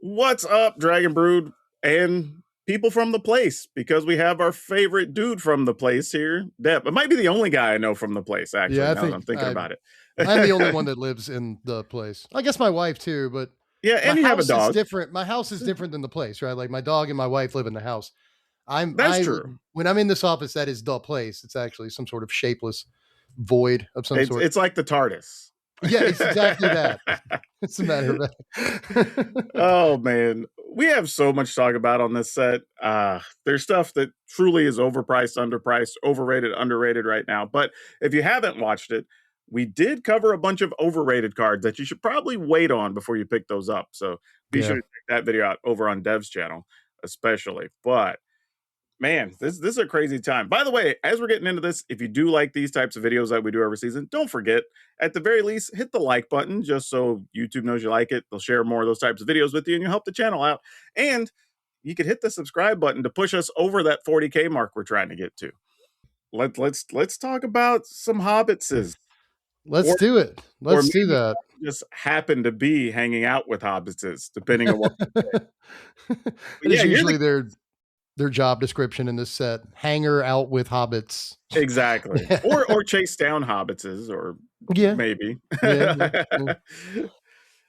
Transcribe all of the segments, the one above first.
What's up, Dragon Brood and people from the place? Because we have our favorite dude from the place here, Deb. It might be the only guy I know from the place, actually, Yeah, I now that think I'm thinking about it. I'm the only one that lives in the place. I guess my wife too, but Yeah, my and you have a house is dog. different. My house is different than the place, right? Like my dog and my wife live in the house. That's true. When I'm in this office, that is the place. It's actually some sort of shapeless void of some sort. It's like the TARDIS. Yeah, it's exactly that. It's a matter of fact. Oh man, we have so much to talk about on this set. There's stuff that truly is overpriced, underpriced, overrated, underrated right now. But if you haven't watched it, we did cover a bunch of overrated cards that you should probably wait on before you pick those up. So be sure to check that video out over on Dev's channel, especially. But man, this is a crazy time. By the way, as we're getting into this, if you do like these types of videos that we do every season, don't forget, at the very least, hit the like button just so YouTube knows you like it. They'll share more of those types of videos with you and you'll help the channel out. And you could hit the subscribe button to push us over that 40K mark we're trying to get to. Let's talk about some Hobbitses. Let's do it. Let's do that. Just happen to be hanging out with Hobbitses, depending on what. Yeah, usually their job description in this set: hanger out with hobbits. Exactly. or chase down hobbitses, or maybe.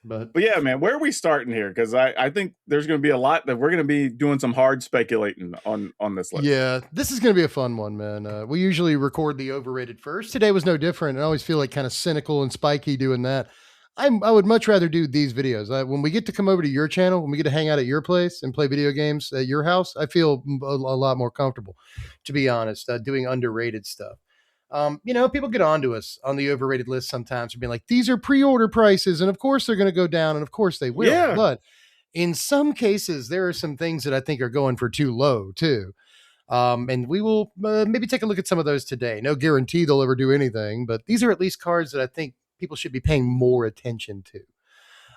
But yeah, man, where are we starting here? Because I think there's going to be a lot that we're going to be doing some hard speculating on this list. Yeah, this is going to be a fun one, man. We usually record the overrated first. Today was no different. I always feel like kind of cynical and spiky doing that. I would much rather do these videos. When we get to come over to your channel, when we get to hang out at your place and play video games at your house, I feel a lot more comfortable, to be honest, doing underrated stuff. People get onto us on the overrated list sometimes for being like, these are pre-order prices, and of course they're going to go down, and of course they will. Yeah. But in some cases, there are some things that I think are going for too low too. And we will maybe take a look at some of those today. No guarantee they'll ever do anything, but these are at least cards that I think people should be paying more attention to.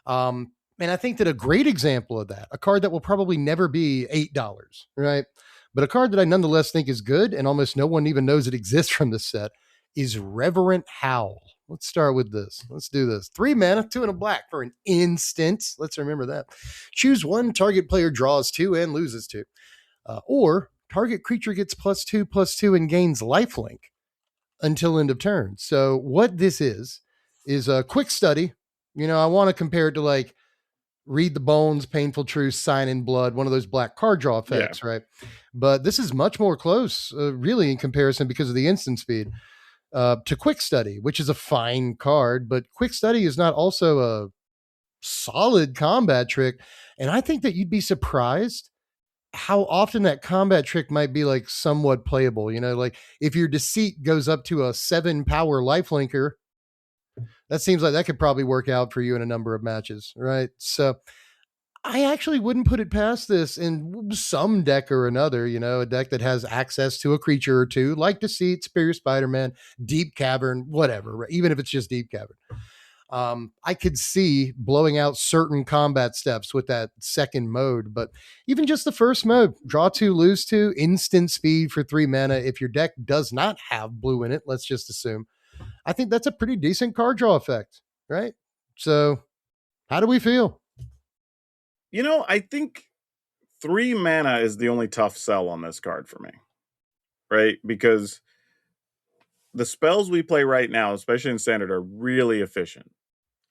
And I think that a great example of that, a card that will probably never be $8, right? But a card that I nonetheless think is good and almost no one even knows it exists from this set is Reverent Howl. Let's start with this. Let's do this. 3 mana, 2 and a black for an instant. Let's remember that. Choose one, target player draws 2 and loses 2. Or target creature gets +2/+2 and gains lifelink until end of turn. So what this is a quick study. I want to compare it to like Read the Bones, Painful Truth, Sign in Blood, one of those black card draw effects, right? But this is much more close, really, in comparison because of the instant speed to Quick Study, which is a fine card, but Quick Study is not also a solid combat trick. And I think that you'd be surprised how often that combat trick might be like somewhat playable. Like if your Deceit goes up to a 7 power lifelinker, that seems like that could probably work out for you in a number of matches, right? So I actually wouldn't put it past this in some deck or another, a deck that has access to a creature or two, like Deceit, Superior Spider-Man, Deep Cavern, whatever, right? Even if it's just Deep Cavern. I could see blowing out certain combat steps with that second mode, but even just the first mode, draw 2, lose 2, instant speed for 3 mana. If your deck does not have blue in it, let's just assume, I think that's a pretty decent card draw effect, right? So how do we feel? I think 3 mana is the only tough sell on this card for me, right? Because the spells we play right now, especially in Standard, are really efficient.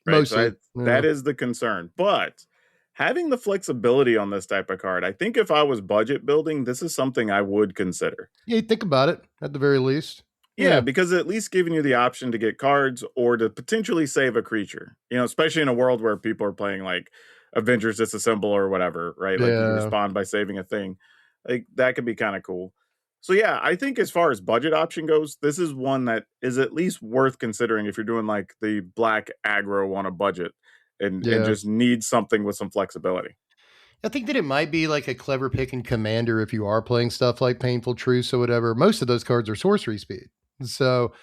Right? Mostly. So that is the concern. But having the flexibility on this type of card, I think if I was budget building, this is something I would consider. Yeah, think about it at the very least. Yeah, because at least giving you the option to get cards or to potentially save a creature, especially in a world where people are playing like Avengers Disassemble or whatever, right? Like you can respond by saving a thing. Like that could be kind of cool. So yeah, I think as far as budget option goes, this is one that is at least worth considering if you're doing like the black aggro on a budget and just need something with some flexibility. I think that it might be like a clever pick in Commander if you are playing stuff like Painful Truce or whatever. Most of those cards are sorcery speed. So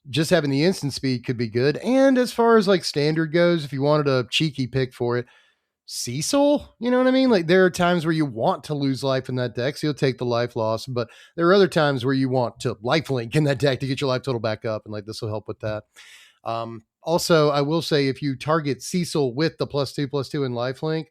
just having the instant speed could be good. And as far as like Standard goes, if you wanted a cheeky pick for it, Cecil, you know what I mean? Like there are times where you want to lose life in that deck, so you'll take the life loss, but there are other times where you want to lifelink in that deck to get your life total back up, and like this will help with that. Also, I will say if you target Cecil with the +2/+2 in lifelink,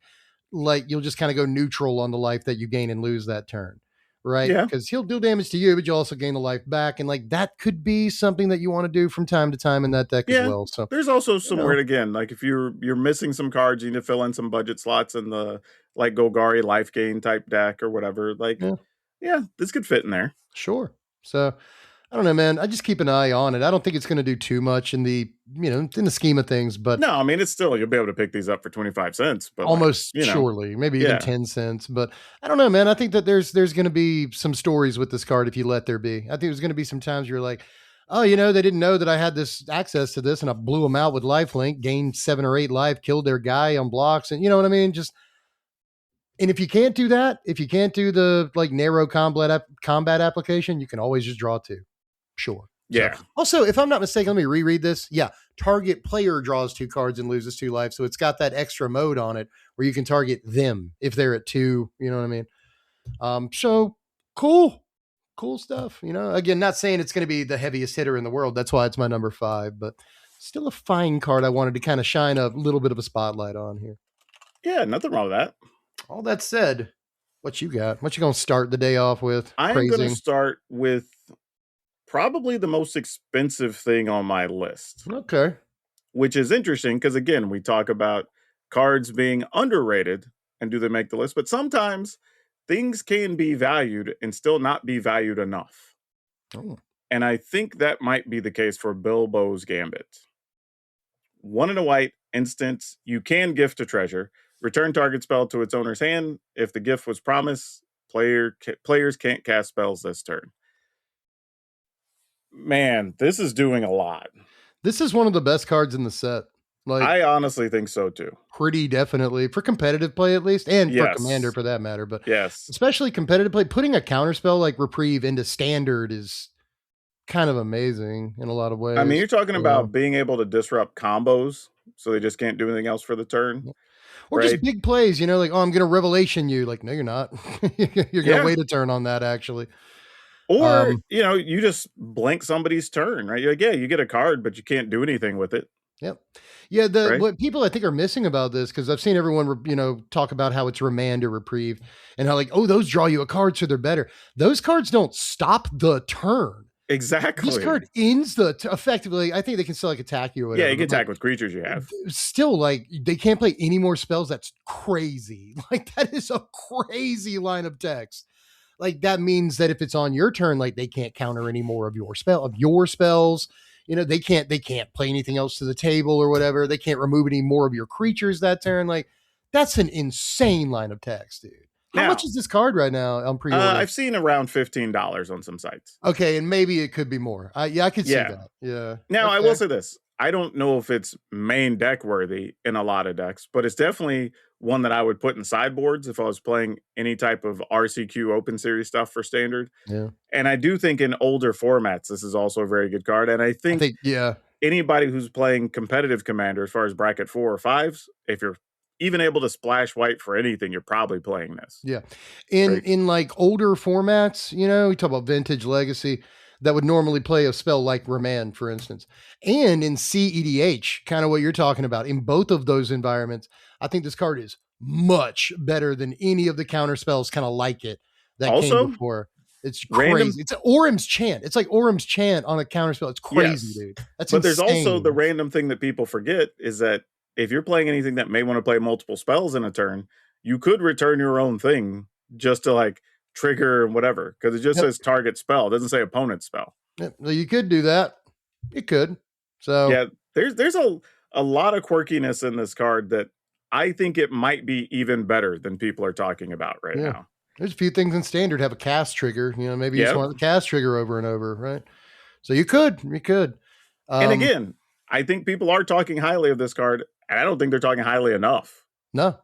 like you'll just kind of go neutral on the life that you gain and lose that turn, right? Yeah. Because he'll deal damage to you, but you also gain the life back, and like that could be something that you want to do from time to time in that deck as Yeah. well. So There's also you some know, weird, again, like if you're missing some cards, you need to fill in some budget slots in the like Golgari life gain type deck or whatever. Like, yeah, yeah, this could fit in there. sure. So I don't know, man. I just keep an eye on it. I don't think it's going to do too much in the, in the scheme of things, but No, I mean, it's still, you'll be able to pick these up for 25 cents, but like, almost surely, maybe even yeah. 10 cents. But I don't know, man. I think that there's going to be some stories with this card if you let there be. I think there's going to be some times you're like, oh, they didn't know that I had this access to this, and I blew them out with lifelink, gained 7 or 8 life, killed their guy on blocks, and you know what I mean? Just and if you can't do that, if you can't do the like narrow combat application, you can always just draw 2. Sure. Yeah. So, also, if I'm not mistaken, let me reread this. Yeah. Target player draws 2 cards and loses 2 life. So it's got that extra mode on it where you can target them if they're at 2. You know what I mean? So cool. Cool stuff. Again, not saying it's going to be the heaviest hitter in the world. That's why it's my number 5, but still a fine card I wanted to kind of shine a little bit of a spotlight on here. Yeah, nothing wrong with that. All that said, what you got? What you going to start the day off with? I'm going to start with probably the most expensive thing on my list. Okay. Which is interesting because, again, we talk about cards being underrated and do they make the list, but sometimes things can be valued and still not be valued enough. Oh. And I think that might be the case for Bilbo's Gambit. 1 and a white, instant, you can gift a treasure. Return target spell to its owner's hand. If the gift was promised, players can't cast spells this turn. Man, this is doing a lot. This is one of the best cards in the set. Like, I honestly think so too. Pretty definitely for competitive play, at least, and for Commander for that matter. But yes, especially competitive play, putting a counterspell like Reprieve into Standard is kind of amazing in a lot of ways. I mean, you're talking about being able to disrupt combos, so they just can't do anything else for the turn. Or just big plays, like, oh, I'm going to Revelation you. Like, no, you're not. You're going to wait a turn on that, actually. Or, you just blink somebody's turn, right? You're like, yeah, you get a card, but you can't do anything with it. Yep. Yeah, what people I think are missing about this, because I've seen everyone, talk about how it's Remand or Reprieve, and how like, oh, those draw you a card, so they're better. Those cards don't stop the turn. Exactly. This card ends effectively. I think they can still like attack you or whatever. Yeah, you can attack with creatures you have. Still, like, they can't play any more spells. That's crazy. Like, that is a crazy line of text. Like, that means that if it's on your turn, like, they can't counter any more of your spells. They can't play anything else to the table or whatever. They can't remove any more of your creatures that turn. Like, that's an insane line of text, dude. How much is this card right now on pre-order? I've seen around $15 on some sites. Okay, and maybe it could be more. I could see that. Yeah. Now, I will say this. I don't know if it's main deck worthy in a lot of decks, but it's definitely one that I would put in sideboards if I was playing any type of RCQ Open Series stuff for Standard. Yeah. And I do think in older formats, this is also a very good card. And I think anybody who's playing competitive Commander as far as bracket 4 or 5s, if you're even able to splash white for anything, you're probably playing this. Yeah. In like older formats, we talk about Vintage, Legacy, that would normally play a spell like Remand, for instance. And in CEDH, kind of what you're talking about, in both of those environments, I think this card is much better than any of the counter spells kind of like it that came before. It's crazy. It's Orim's Chant. It's like Orim's Chant on a counter spell. It's crazy, dude. That's but insane. There's also the random thing that people forget is that if you're playing anything that may want to play multiple spells in a turn, you could return your own thing just to like trigger whatever, because it just says target spell. It doesn't say opponent spell. You could do that. It could. So yeah, there's a lot of quirkiness in this card that I think it might be even better than people are talking about right now. There's a few things in Standard have a cast trigger. Maybe you just want the cast trigger over and over, right? So you could. And again, I think people are talking highly of this card, and I don't think they're talking highly enough. No.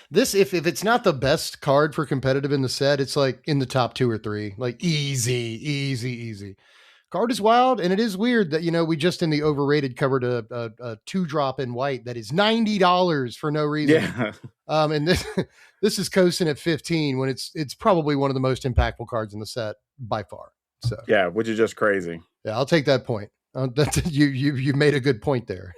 This, if it's not the best card for competitive in the set, it's like in the top 2 or 3. Like easy. Card is wild, and it is weird that we just in the overrated covered a 2-drop in white that is $90 for no reason. Yeah. And this is coasting at 15 when it's probably one of the most impactful cards in the set by far. So yeah, which is just crazy. Yeah, I'll take that point. You made a good point there.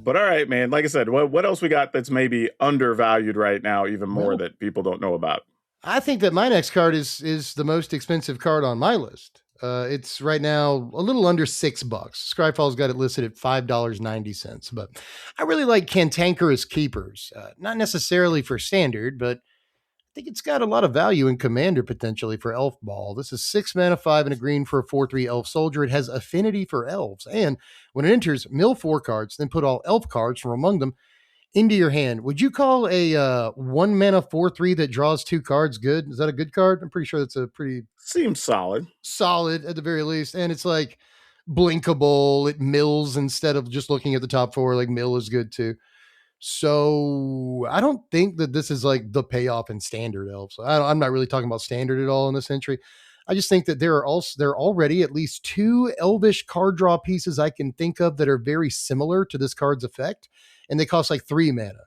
But all right, man. Like I said, what else we got that's maybe undervalued right now, even more Well, that people don't know about? I think that my next card is the most expensive card on my list. It's right now a little under $6. Scryfall's got it listed at $5.90. But I really like Cantankerous Keepers. Not necessarily for standard, but I think it's got a lot of value in commander potentially for Elf Ball. This is 6 mana, 5 and a green for a 4/3 Elf Soldier. It has affinity for elves. And when it enters, mill 4 cards, then put all elf cards from among them into your hand. Would you call a 1 mana 4/3 that draws 2 cards good? Is that a good card? I'm pretty sure that's a pretty Seems solid. solid at the very least. And it's like blinkable. It mills instead of just looking at the top 4. Like mill is good too. So I don't think that this is like the payoff in standard elves. I'm not really talking about standard at all in this entry. I just think that there are already at least 2 elvish card draw pieces I can think of that are very similar to this card's effect, and they cost like 3 mana.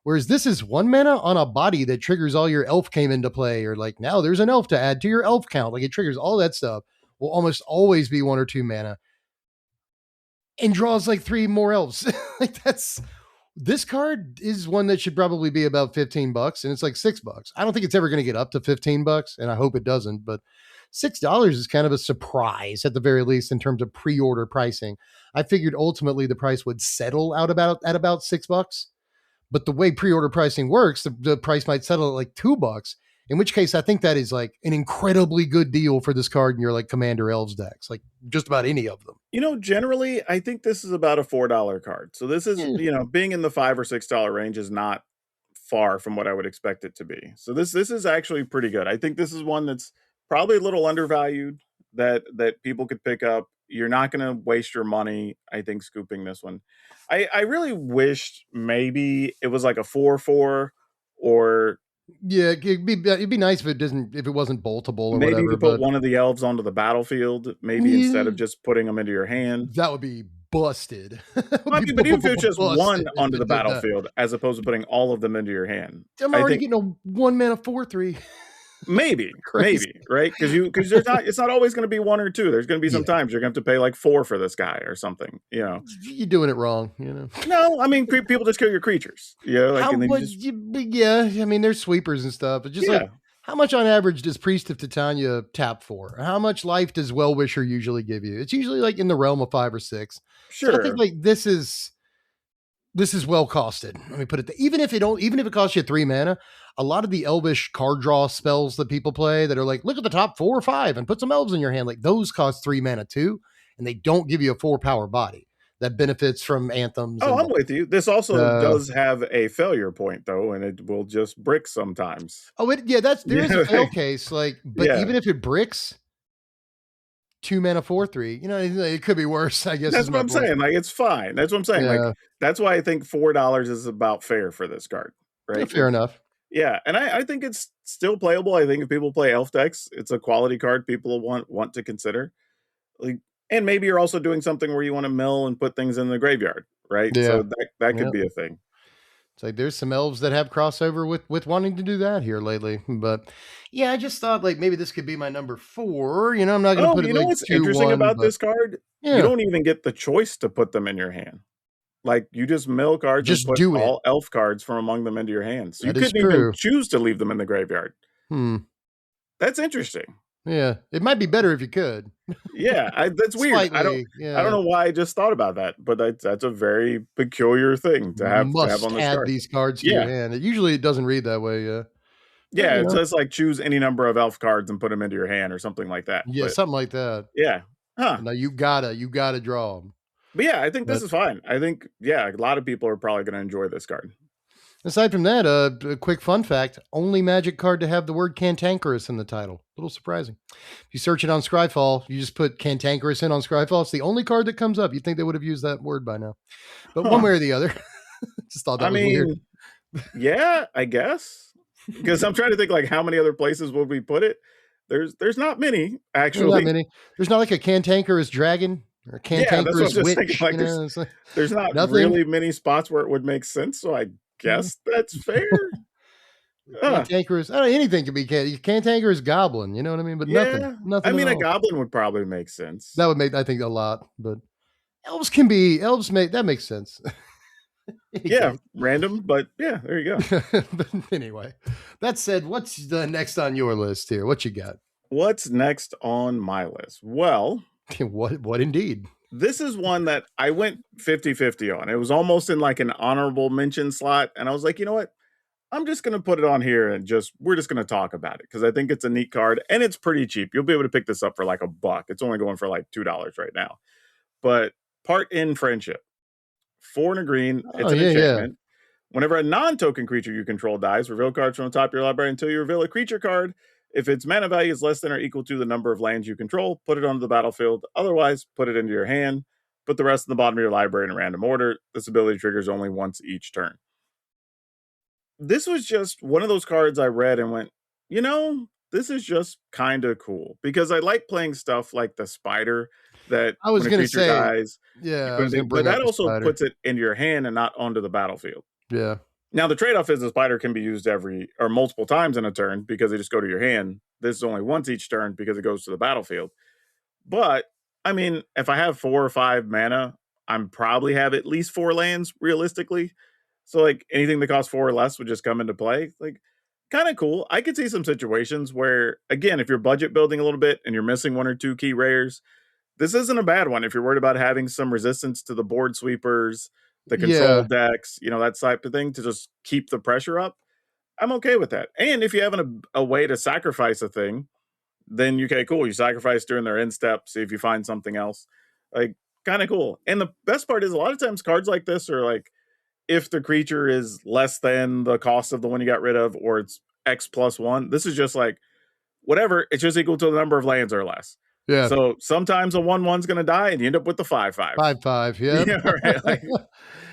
Whereas this is 1 mana on a body that triggers all your elf came into play, or like now there's an elf to add to your elf count. Like it triggers all that stuff. Will almost always be 1 or 2 mana and draws like 3 more elves. Like that's this card is one that should probably be about $15 and it's like $6. I don't think it's ever going to get up to $15 and I hope it doesn't, but $6 is kind of a surprise at the very least in terms of pre-order pricing. I figured ultimately the price would settle out about $6, but the way pre-order pricing works, the price might settle at like $2, in which case I think that is like an incredibly good deal for this card in your like Commander Elves decks, like just about any of them. Generally, I think this is about a $4 card. So this is, Eh, being in the $5 or $6 range is not far from what I would expect it to be. So this is actually pretty good. I think this is one that's probably a little undervalued that people could pick up. You're not going to waste your money, I think, scooping this one. I really wished maybe it was like a 4/4, or Yeah, it'd be nice if it wasn't boltable or maybe whatever, you put but one of the elves onto the battlefield, maybe instead yeah, of just putting them into your hand. that would be busted. That would I be mean, but even if it's just busted one if onto the it did that. battlefield, as opposed to putting all of them into your hand, I'm I already think getting a 1 mana 4/3. Crazy. maybe, right? Because it's not always going to be 1 or 2. There's going to be some Yeah, times you're going to have to pay like 4 for this guy or something. you're doing it wrong. No, I mean people just kill your creatures, like, How and then you much? just Yeah, I mean, there's sweepers and stuff, but just like yeah, how much on average does Priest of Titania tap for? How much life does Well Wisher usually give you? It's usually like in the realm of 5 or 6. So I think sure. like this is well costed. Let me put it. Even if it costs you 3 mana, a lot of the elvish card draw spells that people play that are like, look at the top 4 or 5 and put some elves in your hand. Like those cost 3 mana too, and they don't give you a 4 power body that benefits from anthems Oh, and I'm with you. This also uh, does have a failure point though, and it will just brick sometimes. there is a Yeah, fail case. Like, but yeah. even if it bricks 2 mana 4/3, it could be worse. I guess That's is what my I'm point. saying. Like, it's fine. That's what I'm saying. Like, Yeah, that's why I think $4 is about fair for this card, yeah, right? fair enough. Yeah, and I think it's still playable. I think if people play elf decks, it's a quality card people want to consider. Like, and maybe you're also doing something where you want to mill and put things in the graveyard, right? Yeah, So that could yeah. be a thing. It's like there's some elves that have crossover with wanting to do that here lately. But yeah, I just thought like maybe this could be my number 4. I'm not gonna Oh, put it you know like what's two interesting one, about but this card? You yeah, don't even get the choice to put them in your hand. Like, you just mill cards and just put do it. all elf cards from among them into your hand. So you That is couldn't even true. choose to leave them in the graveyard. Hmm. That's interesting. Yeah. It might be better if you could. Yeah, that's weird. Slightly. I don't Yeah. know why I just thought about that, but that's a very peculiar thing to have Must on this add card. these cards to your Yeah. hand. Usually it doesn't read that way, yeah. But Yeah, it says like choose any number of elf cards and put them into your hand or something like that. yeah, But something like that. yeah. Huh. Now you gotta draw them. But yeah, I think this But is fine. I think a lot of people are probably going to enjoy this card. aside from that, a quick fun fact: only Magic card to have the word Cantankerous in the title. A little surprising. If you search it on Scryfall, you just put Cantankerous in on Scryfall. It's the only card that comes up. You'd think they would have used that word by now, but one Huh. way or the other, just thought I that was weird. mean, yeah, I guess. Because I'm trying to think like how many other places would we put it? There's not many There's not actually. many. There's not like a Cantankerous Dragon or a Yeah, that's what I'm Cantankerous just thinking. Witch. Like It's like there's not nothing. really many spots where it would make sense. So I Yeah. guess that's fair. Huh. Cantankerous. I don't know, anything could be Cantankerous Goblin. You know what I mean? But nothing. Yeah. I Nothing at mean, a all. goblin would probably make That sense. would make I think a lot, but elves make that makes sense. Yeah, random, but yeah, there you go. But anyway, that said, what's the next on your list here? What you got? What's next on my list? Well, What indeed? this is one that I went 50-50 on. It was almost in like an honorable mention slot. And I was like, you know what? I'm just going to put it on here and we're just going to talk about it because I think it's a neat card and it's pretty cheap. You'll be able to pick this up for like $1. It's only going for like $2 right now. But Part in Friendship, 4 and a green. Oh It's an yeah, yeah. enchantment. Whenever a non-token creature you control dies, reveal cards from the top of your library until you reveal a creature card. If its mana value is less than or equal to the number of lands you control, put it onto the battlefield. Otherwise, put it into your hand. Put the rest in the bottom of your library in random order. This ability triggers only once each turn. This was just one of those cards I read and went, this is just kind of cool because I like playing stuff like the spider that I was when a gonna creature say, dies, you yeah, I put was it gonna in, but bring up that the also spider. puts it into your hand and not onto the battlefield. Yeah. Now the trade-off is the spider can be used every or multiple times in a turn because they just go to your hand. This is only once each turn because it goes to the battlefield. But I mean, if I have 4 or 5 mana, I'm probably have at least 4 lands realistically. So like anything that costs 4 or less would just come into play. Like kind of cool. I could see some situations where again, if you're budget building a little bit and you're missing 1 or 2 key rares, this isn't a bad one if you're worried about having some resistance to the board sweepers, the control Yeah. decks, that type of thing to just keep the pressure up. I'm okay with that. And if you have a way to sacrifice a thing, then okay, cool. You sacrifice during their end step, see if you find something else. Like kind of cool. And the best part is a lot of times cards like this are like if the creature is less than the cost of the one you got rid of, or it's X plus 1. This is just like whatever, it's just equal to the number of lands or less. Yeah. So sometimes a 1/1's going to die and you end up with the 5/5. 5/5. Yep. Yeah, right. Like,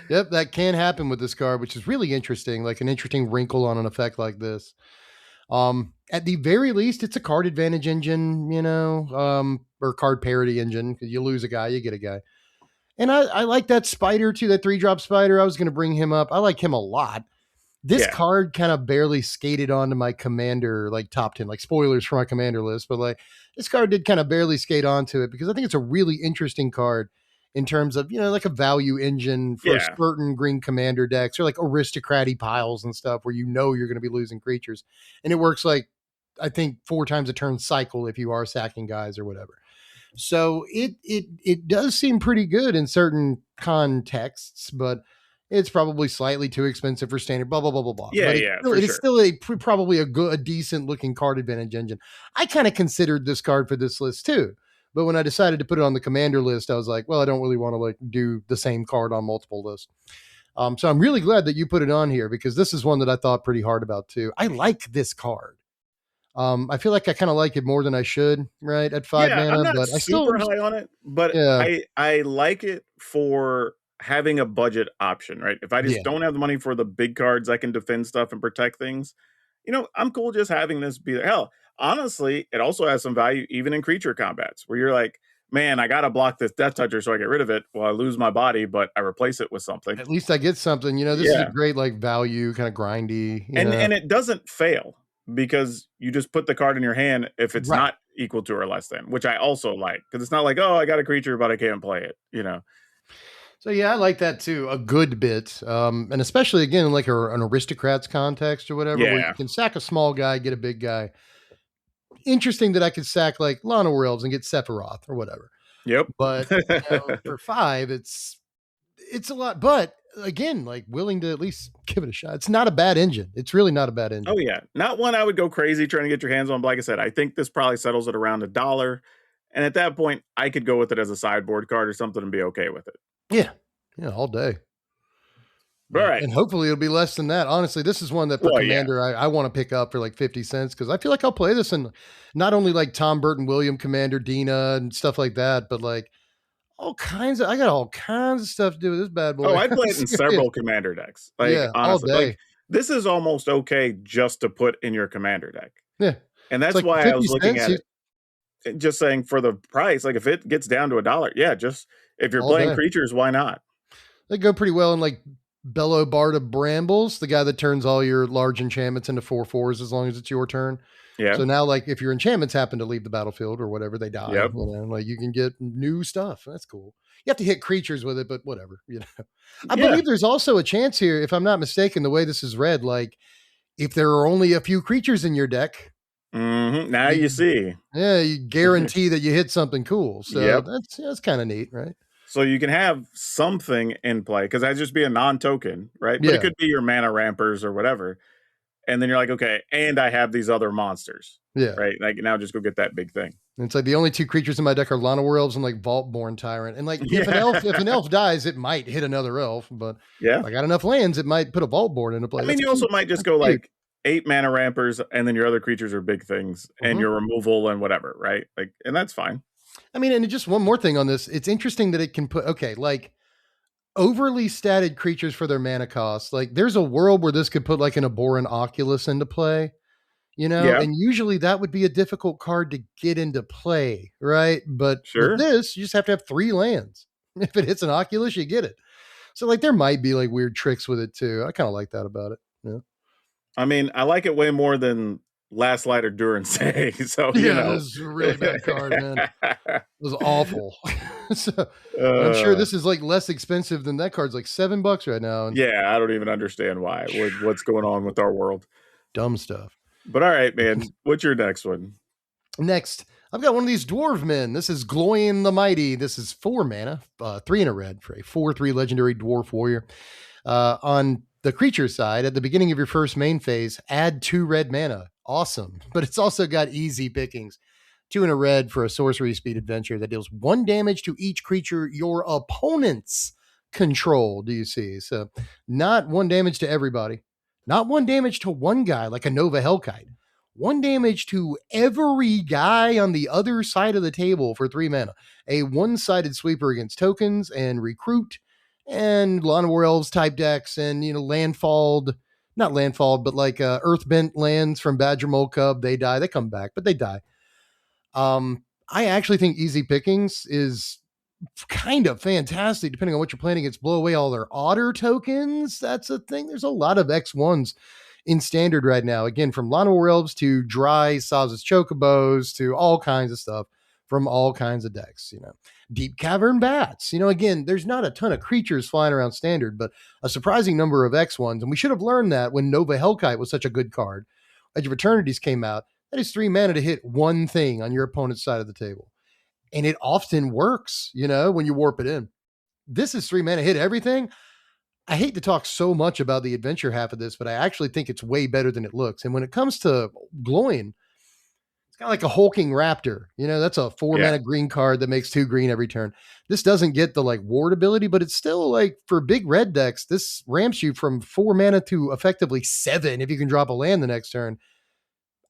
Yep, that can happen with this card, which is really interesting, like an interesting wrinkle on an effect like this. At the very least, it's a card advantage engine, or card parity engine. Because you lose a guy, you get a guy. And I like that spider too, that 3-drop spider. I was going to bring him up. I like him a lot. This yeah. card kind of barely skated onto my commander, like top 10, like spoilers for my commander list, but like this card did kind of barely skate onto it because I think it's a really interesting card in terms of, like a value engine for Yeah. certain green commander decks or like aristocratic piles and stuff where you're going to be losing creatures. And it works like, I think 4 times a turn cycle if you are sacking guys or whatever. So it does seem pretty good in certain contexts, but it's probably slightly too expensive for standard. Blah blah blah blah blah. Yeah, But yeah, for it is sure. still probably a decent looking card advantage engine. I kind of considered this card for this list too, but when I decided to put it on the commander list, I was like, well, I don't really want to like do the same card on multiple lists. So I'm really glad that you put it on here because this is one that I thought pretty hard about too. I like this card. I feel like I kind of like it more than I should, right? At 5 Yeah, I'm mana, not but I still, super high on it, but yeah, I like it for having a budget option, right? If I just yeah, don't have the money for the big cards, I can defend stuff and protect things. I'm cool just having this be there. Hell, honestly, it also has some value even in creature combats where you're like, man, I gotta block this Death Toucher so I get rid of it. Well, I lose my body, but I replace it with something. at least I get something. This is a Yeah. great like value, kind of grindy. And it doesn't fail because you just put the card in your hand if it's Right. not equal to or less than, which I also like because it's not like, oh, I got a creature but I can't play it. So yeah, I like that too, a good bit, and especially again in like an aristocrats context or whatever, where you Yeah. can sack a small guy, get a big guy. Interesting that I could sack like Lana Elves and get Sephiroth or whatever, Yep. but for 5, it's a lot. But again, like willing to at least give it a shot. It's not a bad engine. It's really not a bad engine. Oh yeah, not one I would go crazy trying to get your hands on. But like I said, I think this probably settles at around $1, and at that point, I could go with it as a sideboard card or something and be okay with it. Yeah, yeah, all day. All right. And hopefully it'll be less than that. Honestly, this is one that for Well, yeah. Commander, I want to pick up for like 50 cents because I feel like I'll play this in not only like Tom Burton, William Commander, Dina, and stuff like that, but like I got all kinds of stuff to do with this bad boy. Oh, I'd play I'm it in serious. several commander decks. Like Yeah, all honestly, day. like this is almost okay just to put in your commander deck. Yeah. And It's that's like why 50 I was looking cents at it. Just saying for the price, like if it gets down to $1, yeah, just if you're all playing day. creatures, why not? They go pretty well in like Bellow Bard of Brambles, the guy that turns all your large enchantments into 4/4s as long as it's your turn. Yeah. So now, like, if your enchantments happen to leave the battlefield or whatever, they die. Yep. You know, like you can get new stuff. That's cool. You have to hit creatures with it, but whatever. You know, I Yeah. believe there's also a chance here, if I'm not mistaken, the way this is read, like if there are only a few creatures in your deck, Now you you, see. yeah, you guarantee that you hit something cool. So Yep. that's kind of neat, right? So you can have something in play because that'd just be a non-token, right? But it Yeah, could be your mana rampers or whatever. And then you're like, okay, and I have these other monsters, yeah. right? Like now just go get that big thing. And it's like the only two creatures in my deck are Lana Elves and like Vaultborn Tyrant. And like Yeah. if an elf dies, it might hit another elf, but Yeah. if I got enough lands, it might put a Vaultborn into play. I mean, That's you also cute. might just That's go cute. like 8 mana rampers, and then your other creatures are big things, and Mhm. your removal and whatever, right? Like, and that's fine. I mean, and just one more thing on this. It's interesting that it can put, okay, like overly statted creatures for their mana cost. Like there's a world where this could put like an Abhorrent Oculus into play, you know, Yeah, and usually that would be a difficult card to get into play, right? But with sure. this, you just have to have 3 lands. If it hits an Oculus, you get it. So like there might be like weird tricks with it too. I kind of like that about it. Yeah. I mean, I like it way more than Last Light or Durance. So you Yeah, know. this is a really bad card, man. It was awful. So, and I'm sure uh, this is like less expensive than that card's like $7 right now. And yeah, I don't even understand why. What's going on with our world? dumb stuff. But all right, man. What's your next one? Next, I've got one of these dwarf men. This is Glóin the Mighty. This is 4 mana, 3 in a red for a 4/3 legendary dwarf warrior. On the creature side, at the beginning of your first main phase, add 2 red mana. Awesome. But it's also got easy pickings. 2 in a red for a sorcery speed adventure that deals 1 damage to each creature your opponents control. Do you see? So not 1 damage to everybody, not 1 damage to one guy like a Nova Hellkite. 1 damage to every guy on the other side of the table for 3 mana. A one-sided sweeper against tokens and recruit and Lana Elves type decks and, you know, not landfalled, but like earthbent lands from Badger Mole Cub. They die. They come back, but they die. I actually think easy pickings is kind of fantastic, depending on what you're playing against. Blow away all their otter tokens. That's a thing. There's a lot of X1s in standard right now. Again, from Lana Elves to Dry Saz's Chocobos to all kinds of stuff from all kinds of decks, you know. Deep Cavern Bats. You know, again, there's not a ton of creatures flying around standard, but a surprising number of X1s. And we should have learned that when Nova Hellkite was such a good card. Edge of Eternities came out. That is 3 mana to hit one thing on your opponent's side of the table. And it often works, you know, when you warp it in. This is 3 mana, hit everything. I hate to talk so much about the adventure half of this, but I actually think it's way better than it looks. And when it comes to Glóin, it's kind of like a hulking raptor. You know, that's a 4 Yeah. mana green card that makes 2 green every turn. This doesn't get the like ward ability, but it's still like for big red decks, this ramps you from 4 mana to effectively 7 if you can drop a land the next turn.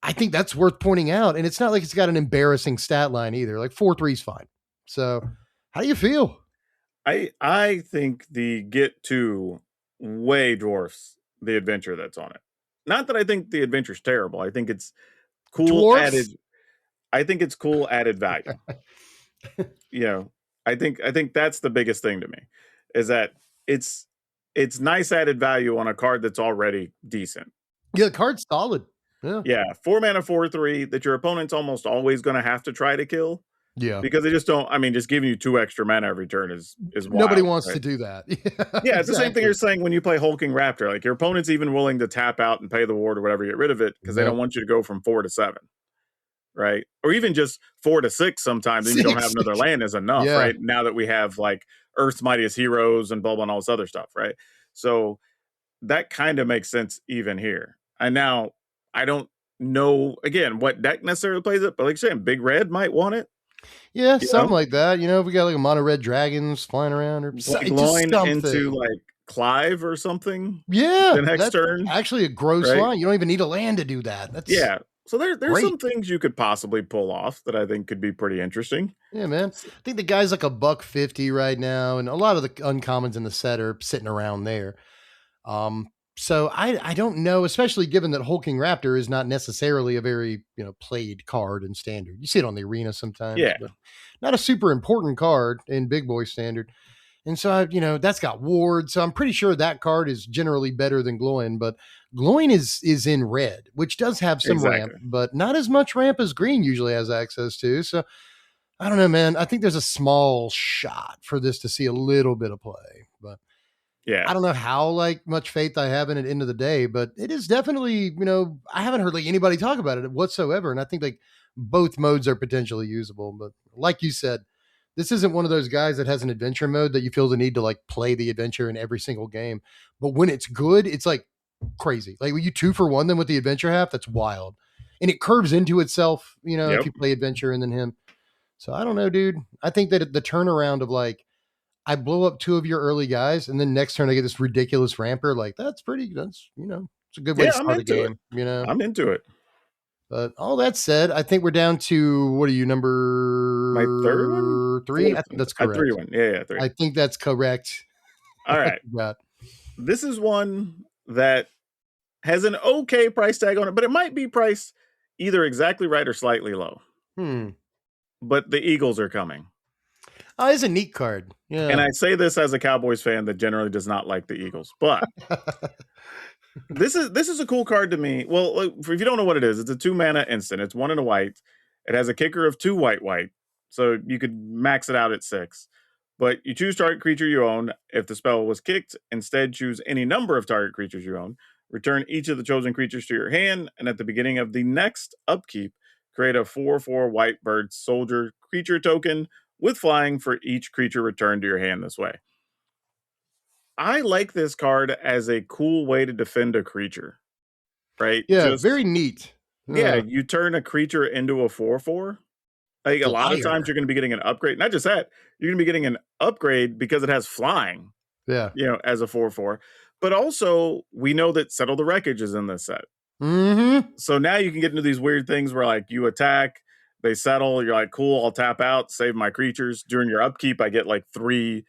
I think that's worth pointing out. And it's not like it's got an embarrassing stat line either. Like 4/3 is fine. So how do you feel? I think the get to way dwarfs the adventure that's on it. Not that I think the adventure's terrible. I think it's cool added. Dwarfs? I think it's cool added value. You know, I think that's the biggest thing to me is that it's nice added value on a card that's already decent. Yeah, the card's solid. Yeah. Yeah, 4 mana 4/3 that your opponent's almost always going to have to try to kill Yeah. because they just don't. I mean, just giving you 2 extra mana every turn is Nobody wild. wants Right? to do that. Yeah, it's the same thing exactly. you're saying when you play Hulking Raptor. Like your opponent's even willing to tap out and pay the ward or whatever, get rid of it because they Yep. don't want you to go from 4 to 7, right? Or even just 4 to 6 sometimes, and you don't have 6. another land is enough, Yeah. right? Now that we have like Earth's Mightiest Heroes and blah blah and all this other stuff, right? So that kind of makes sense even here. And now I don't know again what deck necessarily plays it, but like you're saying, Big Red might want it. Yeah, You something know, like that. You know, if we got like a mono red dragons flying around or play just Glóin into something. like Clive or something Yeah, the next that's turn, actually a gross right? line. You don't even need a land to do that. That's Yeah. So there's great. some things you could possibly pull off that I think could be pretty interesting. Yeah, man. I think the guy's like $150 right now, and a lot of the uncommons in the set are sitting around there. So I don't know, especially given that Hulking Raptor is not necessarily a very, you know, played card in standard. You see it on the arena sometimes, Yeah. but not a super important card in big boy standard. And so, that's got ward. So I'm pretty sure that card is generally better than Glóin, but Glóin is in red, which does have some ramp, Exactly. but not as much ramp as green usually has access to. So I don't know, man. I think there's a small shot for this to see a little bit of play, but Yeah. I don't know how much faith I have in it end of the day, but it is definitely, I haven't heard anybody talk about it whatsoever. And I think both modes are potentially usable. But like you said, this isn't one of those guys that has an adventure mode that you feel the need to play the adventure in every single game. But when it's good, it's crazy. Like when you 2-for-1 them with the adventure half, that's wild. And it curves into itself, if Yep. you play adventure and then him. So I don't know, dude. I think that the turnaround of I blow up 2 of your early guys, and then next turn I get this ridiculous ramper. That's it's a good way Yeah, to I'm start a into it. game. I'm into it. But all that said, I think we're down to, what are you, My third one? number 3? Fourth I think one. that's I three correct. one. Yeah, three. I think that's correct. All right. This is one that has an okay price tag on it, but it might be priced either exactly right or slightly low. But the Eagles are coming. Oh, it's a neat card. Yeah. And I say this as a Cowboys fan that generally does not like the Eagles, but this is a cool card to me. Well, if you don't know what it is, it's a 2-mana instant. It's 1 and a white. It has a kicker of 2 white. So you could max it out at 6. But you choose target creature you own. If the spell was kicked, instead choose any number of target creatures you own. Return each of the chosen creatures to your hand, and at the beginning of the next upkeep, create a 4/4 white bird soldier creature token with flying for each creature returned to your hand this way. I like this card as a cool way to defend a creature, right? Yeah, very neat. Yeah, you turn a creature into a 4/4. Like a lot of times you're going to be getting an upgrade. Not just that, you're going to be getting an upgrade because it has flying. Yeah. As a 4/4. But also, we know that Settle the Wreckage is in this set. Mm-hmm. So now you can get into these weird things where you attack, they settle, you're like, cool, I'll tap out, save my creatures. During your upkeep, I get 3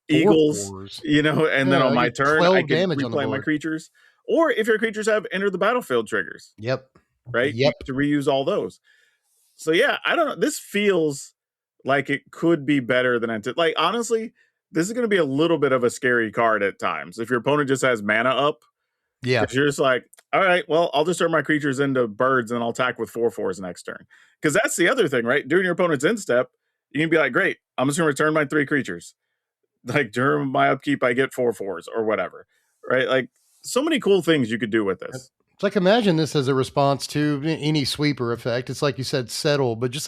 Eagles, 4/4s. and then on my turn, I can damage on the replay my board. creatures. Or if your creatures have enter the battlefield triggers. Yep. Right? You get to reuse all those. So yeah, I don't know. This feels like it could be better than honestly, this is going to be a little bit of a scary card at times. If your opponent just has mana up, if you're just all right, well, I'll just turn my creatures into birds and I'll attack with 4/4s next turn. Because that's the other thing, right? During your opponent's end step, you can be like, great, I'm just going to return my 3 creatures. During my upkeep, I get 4/4s or whatever, right? So many cool things you could do with this. It's imagine this as a response to any sweeper effect. It's like you said, settle, but just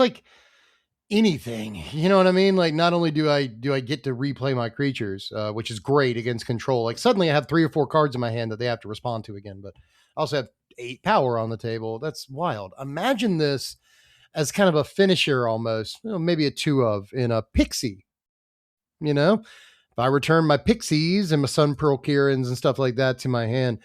anything, you know what I mean? Not only do I get to replay my creatures, which is great against control. Suddenly I have 3 or 4 cards in my hand that they have to respond to again, but I also have 8 power on the table. That's wild. Imagine this as kind of a finisher almost, maybe a 2 of in a pixie. If I return my pixies and my Sun Pearl Kirans and stuff like that to my hand,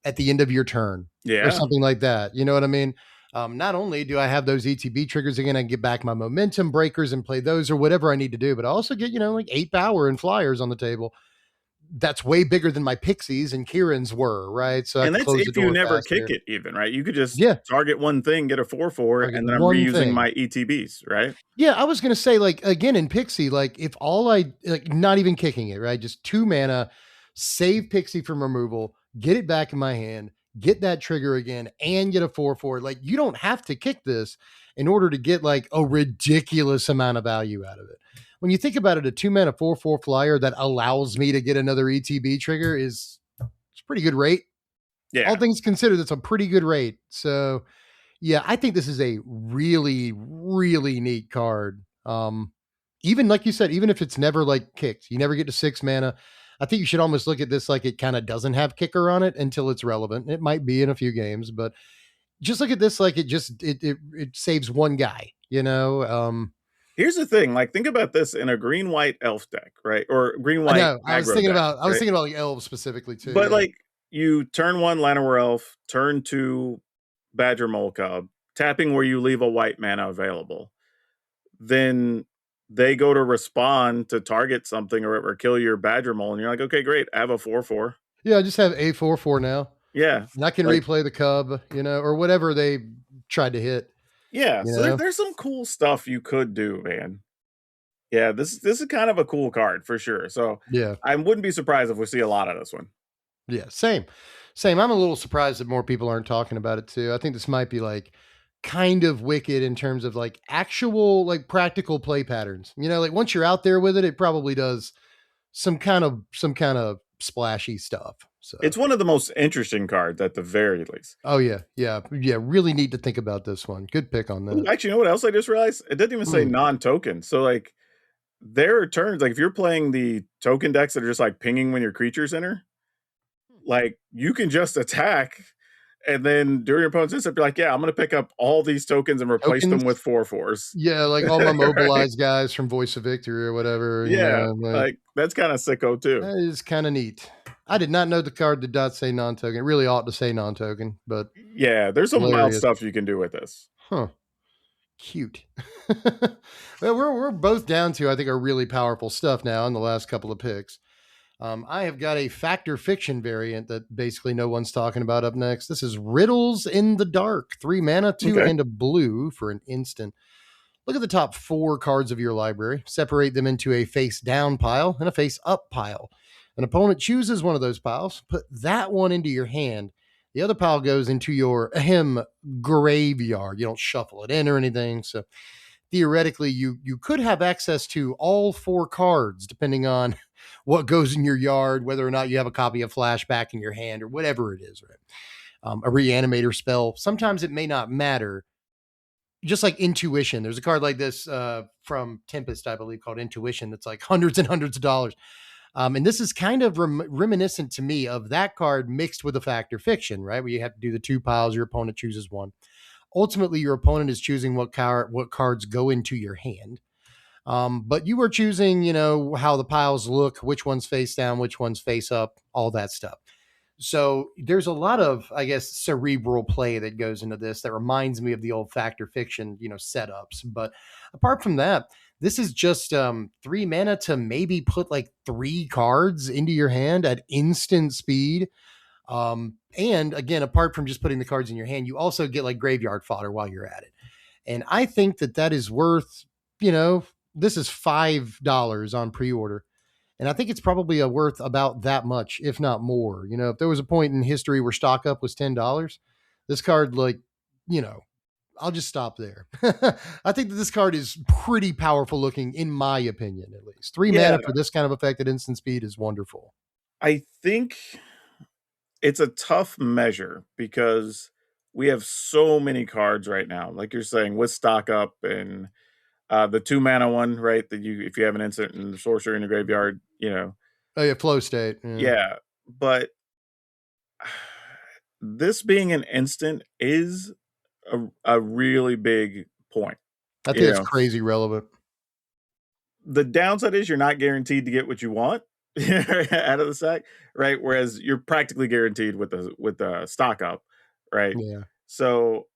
at the end of your turn, or something like that. You know what I mean? Not only do I have those ETB triggers again, I can get back my momentum breakers and play those or whatever I need to do, but I also get, 8 power and flyers on the table. That's way bigger than my pixies and Kirans were, right? So and that's if you never kick it even, right? You could just target one thing, get a 4/4, and then I'm reusing my ETBs, right? Yeah, I was going to say, again, in Pixie, if all not even kicking it, right? Just 2 mana, save Pixie from removal, get it back in my hand, get that trigger again, and get a 4/4. You don't have to kick this in order to get a ridiculous amount of value out of it. When you think about it, a 2 mana 4/4 flyer that allows me to get another ETB trigger it's a pretty good rate. Yeah. All things considered, it's a pretty good rate. So yeah, I think this is a really, really neat card. Even like you said, even if it's never kicked, you never get to 6 mana. I think you should almost look at this like it kind of doesn't have kicker on it until it's relevant. It might be in a few games, but just look at this like it saves one guy, Here's the thing, think about this in a green-white elf deck, right? Or green-white aggro I was thinking deck, about elves specifically too. But you turn 1 Llanowar Elf, turn 2 Badger Mole Cub, tapping where you leave a white mana available. Then they go to respond to target something or kill your Badger Mole, and you're like, okay, great, I have a 4/4. Yeah, I just have a 4/4 now. Yeah. And I can replay the Cub, or whatever they tried to hit. Yeah, so there's some cool stuff you could do, man. Yeah, this is kind of a cool card for sure. So Yeah. I wouldn't be surprised if we see a lot of this one. Yeah, same. Same. I'm a little surprised that more people aren't talking about it too. I think this might be like kind of wicked in terms of like actual like practical play patterns. You know, like once you're out there with it, it probably does some kind of splashy stuff. So, It's one of the most interesting cards at the very least. oh yeah, yeah, yeah. Really need to think about this one. Good pick on Ooh, that. actually, you know what else I just realized? It doesn't even say Hmm. non-token. So like there are turns, like if you're playing the token decks that are just like pinging when your creatures enter, like you can just attack and then during your opponent's instant, be like, yeah, I'm gonna pick up all these tokens and replace them Tokens. with 4/4s. Yeah, like all my Right? mobilized guys from Voice of Victory or whatever. You Yeah, know, like like that's kind of sicko too. that is kind of neat. I did not know the card did not say non-token. It really ought to say non-token, but Yeah, there's some wild hilarious. stuff you can do with this. Huh. Cute. Well, we're both down to I think a really powerful stuff now in the last couple of picks. I have got a factor fiction variant that basically no one's talking about up next. This is Riddles in the Dark, 3 mana, 2 Okay. and a blue for an instant. Look at the top 4 cards of your library, separate them into a face down pile and a face up pile. An opponent chooses one of those piles, put that one into your hand. The other pile goes into your graveyard. You don't shuffle it in or anything. So theoretically, you could have access to all 4 cards depending on what goes in your yard, whether or not you have a copy of Flashback in your hand or whatever it is, right? A reanimator spell. Sometimes it may not matter, just like intuition. There's a card like this from Tempest, I believe, called Intuition that's like hundreds and hundreds of dollars. And this is kind of reminiscent to me of that card mixed with a factor fiction, right? Where you have to do the 2 piles, your opponent chooses one. Ultimately, your opponent is choosing what cards go into your hand. But you are choosing, you know, how the piles look, which one's face down, which one's face up, all that stuff. So there's a lot of, I guess, cerebral play that goes into this that reminds me of the old factor fiction, you know, setups. But apart from that, this is just 3 mana to maybe put like 3 cards into your hand at instant speed. And again, apart from just putting the cards in your hand, you also get like graveyard fodder while you're at it. And I think that that is worth, you know, this is $5 on pre-order. And I think it's probably worth about that much, if not more. You know, if there was a point in history where stock up was $10, this card, like, you know, I'll just stop there. I think that this card is pretty powerful looking, in my opinion, at least. 3 mana Yeah, for this kind of effect at instant speed is wonderful. I think it's a tough measure because we have so many cards right now. Like you're saying, with stock up and the 2 mana one, right? That you, if you have an instant and the sorcerer in your graveyard, you know, Oh, yeah, flow state. Yeah. yeah. But this being an instant is a really big point. I think You it's know, crazy relevant. the downside is you're not guaranteed to get what you want out of the sack, right? Whereas you're practically guaranteed with the stock up, right? Yeah. So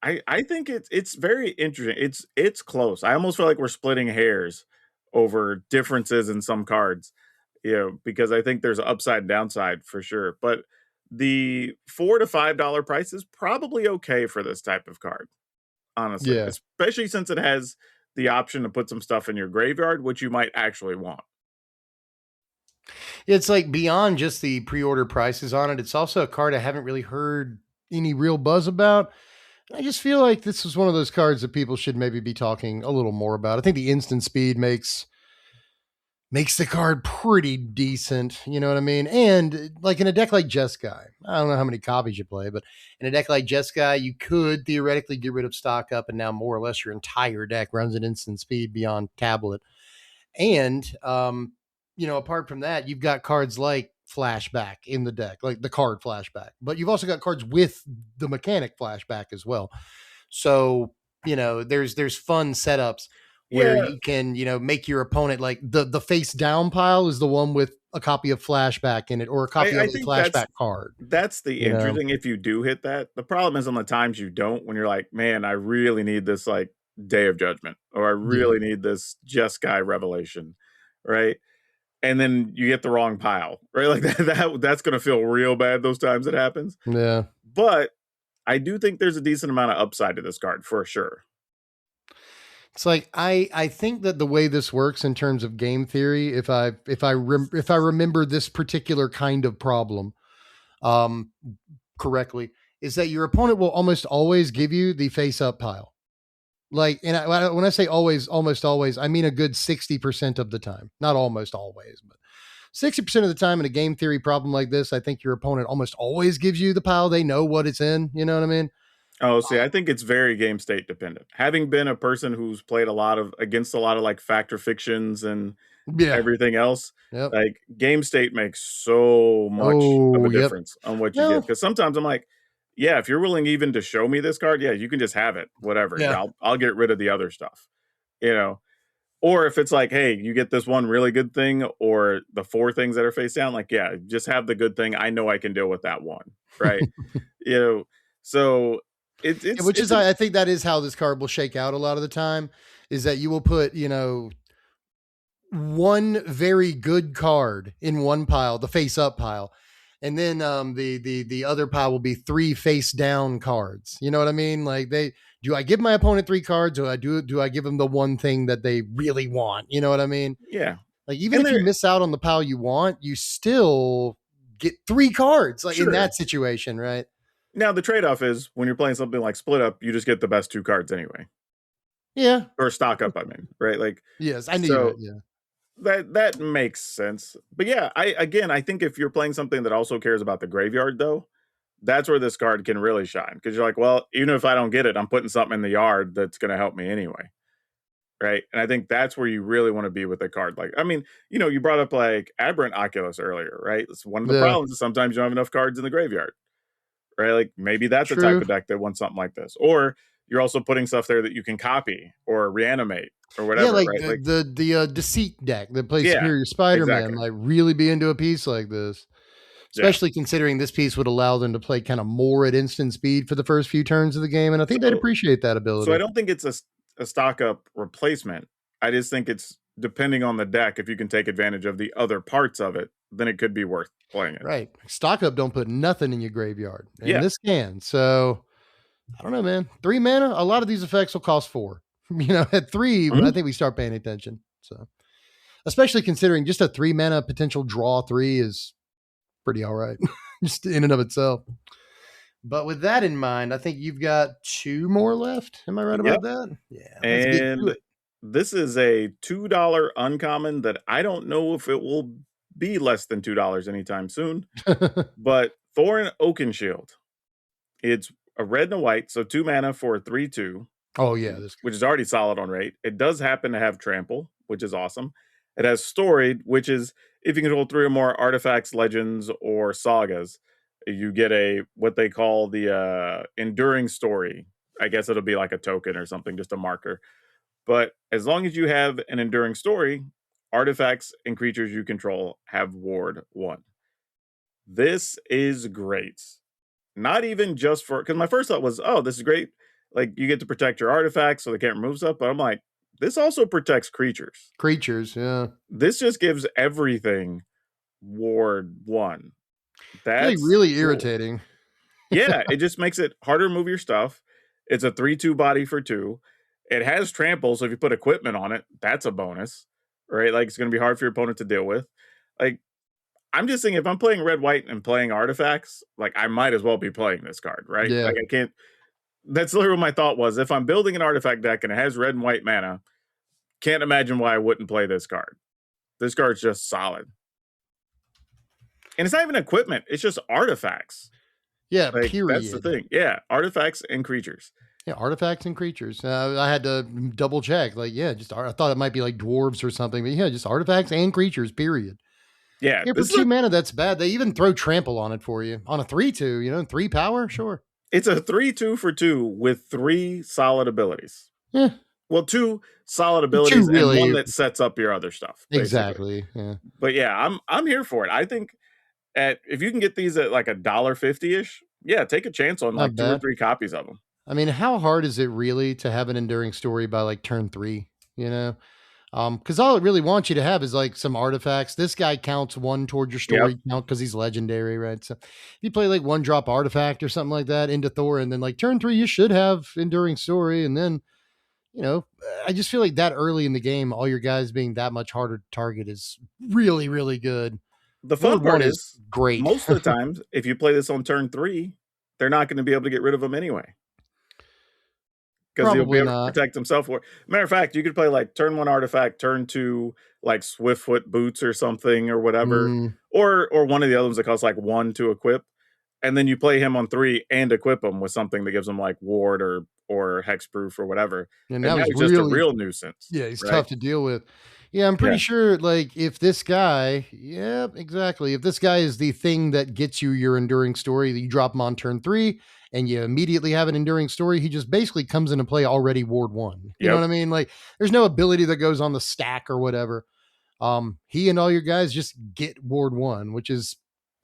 I think it's very interesting. It's close. I almost feel like we're splitting hairs over differences in some cards, you know, because I think there's an upside and downside for sure. But the $4 to $5 price is probably okay for this type of card, honestly, Yeah. especially since it has the option to put some stuff in your graveyard, which you might actually want. It's like beyond just the pre-order prices on it. It's also a card I haven't really heard any real buzz about. I just feel like this is one of those cards that people should maybe be talking a little more about. I think the instant speed makes the card pretty decent. You know what I mean? And like in a deck like Jeskai, I don't know how many copies you play, but in a deck like Jeskai, you could theoretically get rid of stock up, and now more or less your entire deck runs at instant speed beyond tablet. And you know, apart from that, you've got cards like flashback in the deck, like the card flashback, but you've also got cards with the mechanic flashback as well. So, you know, there's fun setups where Yeah, you can, you know, make your opponent like the face down pile is the one with a copy of flashback in it or a copy I of a think that's flashback card, that's the you know. interesting if you do hit that. The problem is on the times you don't, when you're like, man, I really need this like Day of Judgment, or I Yeah. really need this Just Guy Revelation, right? And then you get the wrong pile, right? Like that's gonna feel real bad those times it happens. Yeah. But I do think there's a decent amount of upside to this card for sure. It's like I think that the way this works in terms of game theory, if I remember this particular kind of problem um correctly, is that your opponent will almost always give you the face up pile. Like, and when I say always, almost always, I mean a good 60% of the time. Not almost always, but 60% of the time in a game theory problem like this, I think your opponent almost always gives you the pile. They know what it's in. You know what I mean? Oh, see, I think it's very game state dependent. Having been a person who's played a lot of against a lot of like factor fictions and Yeah. everything else, Yep. like game state makes so much of Oh, a yep. difference on what you get. No. Because sometimes I'm like, yeah, if you're willing even to show me this card, yeah, you can just have it. Whatever. Here, Yeah. I'll get rid of the other stuff. You know. Or if it's like, hey, you get this one really good thing, or the four things that are face down, like, yeah, just have the good thing. I know I can deal with that one. Right. You know, so Yeah, which is, I think that is how this card will shake out a lot of the time, is that you will put, one very good card in one pile, the face up pile, and then the other pile will be three face down cards. You know what I mean? Like, do I give my opponent three cards, or do I give them the one thing that they really want? You know what I mean? yeah. Like, even And if you there miss out on the pile you want, you still get three cards, like in sure. that situation, right? Now the trade-off is when you're playing something like split up, you just get the best two cards anyway. Yeah. Or stock up, I mean, right? Like Yes, I knew that. so Yeah. that makes sense. But yeah, I think if you're playing something that also cares about the graveyard though, that's where this card can really shine. Because you're like, well, even if I don't get it, I'm putting something in the yard that's gonna help me anyway. Right. And I think that's where you really want to be with a card. Like, I mean, you brought up like Aberrant Oculus earlier, right? It's one of the Yeah. problems is sometimes you don't have enough cards in the graveyard. Right? Like maybe that's a type True. of deck that wants something like this. Or you're also putting stuff there that you can copy or reanimate or Yeah, whatever, like right? Like, the deceit deck that plays yeah, Superior Spider-Man exactly. might really be into a piece like this. Yeah. Especially considering this piece would allow them to play kind of more at instant speed for the first few turns of the game. And I think they'd So appreciate that so I ability. don't think it's a stock up replacement. I just think it's depending on the deck, if you can take advantage of the other parts of it, then it could be worth playing it. Right. Stock up don't put nothing in your graveyard. And Yeah. this can. So I don't know, man. 3 mana, a lot of these effects will cost 4. At 3, I Mhm. think we start paying attention. So especially considering just a 3 mana potential draw 3 is pretty all right. Just in and of itself. But with that in mind, I think you've got 2 more left. Am I right Yep. about that? Yeah, let's get to And this is a $2 uncommon that I don't know if it will be less than $2 anytime soon. it. But Thorin Oakenshield. It's a red and a white, so 2 mana for a 3/2, Oh yeah, this which is already solid on rate. It does happen to have trample, which is awesome. It has storied, which is if you control 3 or more artifacts, legends, or sagas, you get a what they call the enduring story. I guess it'll be like a token or something, just a marker. But as long as you have an enduring story, artifacts and creatures you control have ward 1. This is great. Not even just for because my first thought was, oh, this is great. Like you get to protect your artifacts so they can't remove stuff. But I'm like, this also protects creatures. creatures, yeah. This just gives everything ward 1. Really, That's really cool. irritating. Yeah, it just makes it harder to move your stuff. It's a 3/2 body for 2. It has trample, so if you put equipment on it, that's a bonus. Right? Like it's gonna be hard for your opponent to deal with. Like I'm just saying if I'm playing red white and playing artifacts, like I might as well be playing this card, right? Yeah. Like I can't that's literally what my thought was. If I'm building an artifact deck and it has red and white mana, can't imagine why I wouldn't play this card. This card's just solid. And it's not even equipment, it's just artifacts. Yeah, Like that's the period. thing. Yeah, artifacts and creatures. Yeah, artifacts and creatures. I had to double check. Like, yeah, I thought it might be like dwarves or something, but yeah, just artifacts and creatures, period. Yeah, Yeah, for this is 2 mana, that's bad. They even throw trample on it for you. On a 3/2, 3 power, sure. it's a 3/2 for 2 with 3 solid abilities. Yeah. Well, 2 solid 2 abilities and one really that sets up your other stuff, basically. exactly. Yeah. But yeah, I'm here for it. I think at if you can get these at like $1.50-ish, yeah, take a chance on Not like 2 or bad. 3 copies of them. I mean, how hard is it really to have an enduring story by like turn 3, you know? Because all it really wants you to have is like some artifacts. This guy counts 1 toward your Yep. story count because he's legendary, right? So if you play like 1 drop artifact or something like that into Thor, and then like turn 3, you should have enduring story, and then you know, I just feel like that early in the game, all your guys being that much harder to target is really, really good. The fun Ward part one is is, great. most of the times, if you play this on turn 3, they're not gonna be able to get rid of them anyway. Because he'll be Probably able to not. protect himself. Or matter of fact, you could play like turn 1 artifact, turn 2 like Swiftfoot boots or something or whatever, Mm, or one of the other ones that costs like 1 to equip, and then you play him on 3 and equip him with something that gives him like ward or hexproof or whatever, and and now now he's he's just a really, real nuisance, yeah, he's right? tough to deal with. Yeah, I'm Yeah. pretty sure, like, if this guy, yeah, exactly. If this guy is the thing that gets you your enduring story, that you drop him on turn 3 and you immediately have an enduring story, he just basically comes into play already Ward 1. You know Yep. what I mean? Like, there's no ability that goes on the stack or whatever. He and all your guys just get Ward 1, which is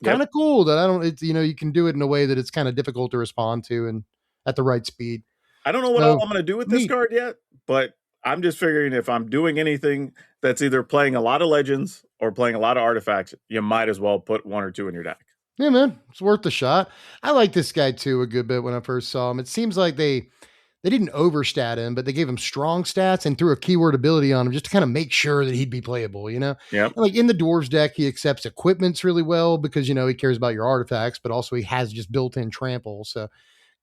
kind Yep. of cool that I don't, it's, you can do it in a way that it's kind of difficult to respond to and at the right speed. I don't know what all So I'm gonna do with this neat. card yet, but I'm just figuring if I'm doing anything that's either playing a lot of legends or playing a lot of artifacts, you might as well put 1 or 2 in your deck. Yeah, man, it's worth the shot. I like this guy too a good bit when I first saw him. It seems like they didn't overstat him, but they gave him strong stats and threw a keyword ability on him just to kind of make sure that he'd be playable, you know? Yep. And like in the dwarves deck, he accepts equipments really well because he cares about your artifacts, but also he has just built-in trample. So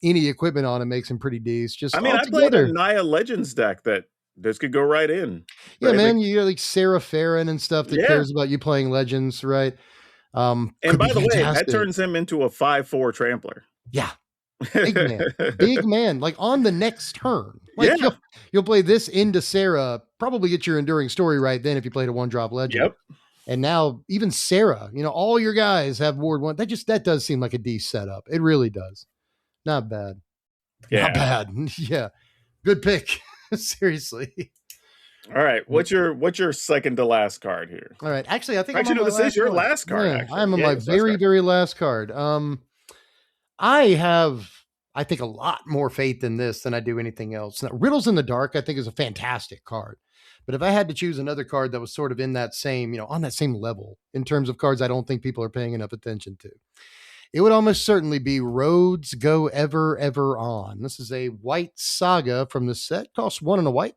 any equipment on him makes him pretty decent. I Just mean, all I played a together. Naya Legends deck that this could go right in, Yeah, right? Like, man. You got like Sarah Farron and stuff that yeah. cares about you playing legends, right? And Could be by the way, that fantastic. turns him into a 5/4 trampler. Yeah. Big man, big man. Like on the next turn, like Yeah. you'll play this into Sarah. Probably get your enduring story right then if you played a 1-drop legend. Yep. And now even Sarah, all your guys have Ward 1. That does seem like a D setup. It really does. Not bad. Not Yeah. bad. Yeah, good pick. Seriously. All right. What's your second to last card here? All right. Actually, I think I'm Actually, on no, my this is last your one. last card, Yeah, actually. I'm on Yeah, my it's last very, card. very last card. I have, I think, a lot more faith in this than I do anything else. Now, Riddles in the Dark, I think, is a fantastic card. But if I had to choose another card that was sort of in that same, on that same level in terms of cards I don't think people are paying enough attention to, it would almost certainly be Roads Go Ever, Ever On. This is a white saga from the set, costs 1 and a white.